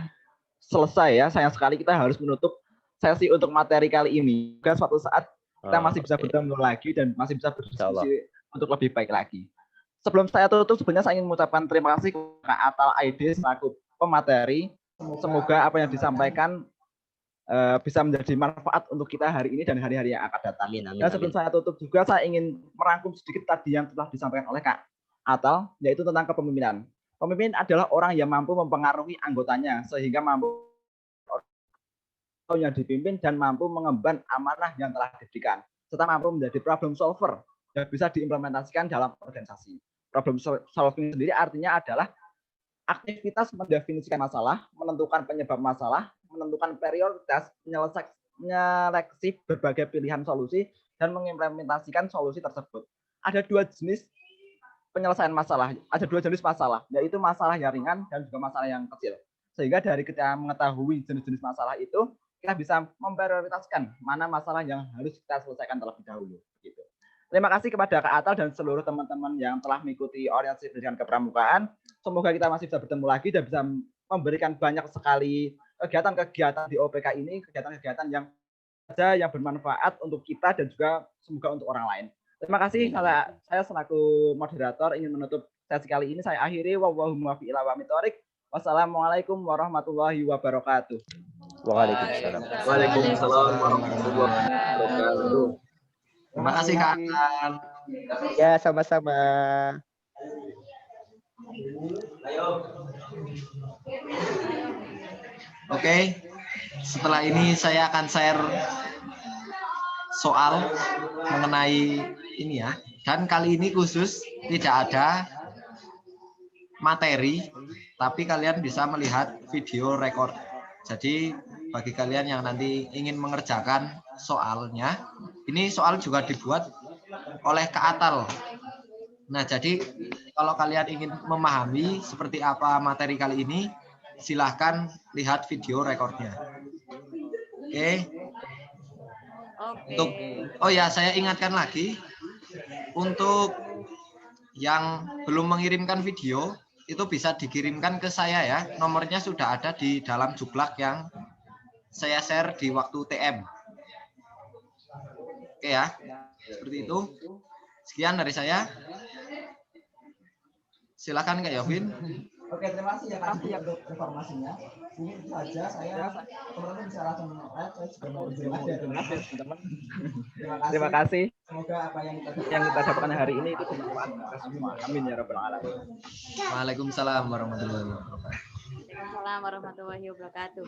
A: selesai ya, sayang sekali kita harus menutup sesi untuk materi kali ini. Dan suatu saat kita masih bisa bertemu lagi dan masih bisa berdiskusi untuk lebih baik lagi. Sebelum saya tutup, sebenarnya saya ingin mengucapkan terima kasih kepada Kak Atal Aidil selaku pemateri. Semoga apa yang disampaikan bisa menjadi manfaat untuk kita hari ini dan hari-hari yang akan datang. Dan sebelum saya tutup juga, saya ingin merangkum sedikit tadi yang telah disampaikan oleh Kak Atal, yaitu tentang kepemimpinan. Pemimpin adalah orang yang mampu mempengaruhi anggotanya, sehingga mampu yang dipimpin dan mampu mengemban amanah yang telah diberikan, serta mampu menjadi problem solver yang bisa diimplementasikan dalam organisasi. Problem solving sendiri artinya adalah aktivitas mendefinisikan masalah, menentukan penyebab masalah, menentukan prioritas, menyeleksi berbagai pilihan solusi, dan mengimplementasikan solusi tersebut. Ada dua jenis penyelesaian masalah, ada dua jenis masalah, yaitu masalah yang ringan dan juga masalah yang kecil. Sehingga dari kita mengetahui jenis-jenis masalah itu, kita bisa memprioritaskan mana masalah yang harus kita selesaikan terlebih dahulu. Gitu. Terima kasih kepada Kak Atal dan seluruh teman-teman yang telah mengikuti orientasi pendidikan kepramukaan. Semoga kita masih bisa bertemu lagi dan bisa memberikan banyak sekali kegiatan-kegiatan di OPK ini, kegiatan-kegiatan yang bermanfaat untuk kita dan juga semoga untuk orang lain. Terima kasih. Saya selaku moderator ingin menutup sesi kali ini. Saya akhiri. Wassalamualaikum warahmatullahi wabarakatuh.
B: Waalaikumsalam.
E: Waalaikumsalam warahmatullahi wabarakatuh.
D: Terima kasih Kak.
B: Ya, sama-sama.
D: Oke, setelah ini saya akan share soal mengenai ini ya. Dan kali ini khusus tidak ada materi, tapi kalian bisa melihat video record. Jadi bagi kalian yang nanti ingin mengerjakan soalnya, ini soal juga dibuat oleh Kak Atal. Nah, jadi kalau kalian ingin memahami seperti apa materi kali ini, silahkan lihat video rekornya. Oke. Oh ya, saya ingatkan lagi, untuk yang belum mengirimkan video, itu bisa dikirimkan ke saya ya. Nomornya sudah ada di dalam jublak yang saya share di waktu TM. Oke ya, seperti itu. Sekian dari saya. Silakan Kak Yovin.
A: Oke, terima kasih ya Kak untuk informasinya. Ini saja saya teman-teman bisa langsung saya juga mau berterima kasih teman-teman. Terima kasih. Semoga apa yang kita dapatkan hari ini itu bermanfaat untuk semua. Amin ya rabbal alamin.
D: Waalaikumsalam warahmatullahi wabarakatuh.
H: Waalaikumsalam warahmatullahi wabarakatuh.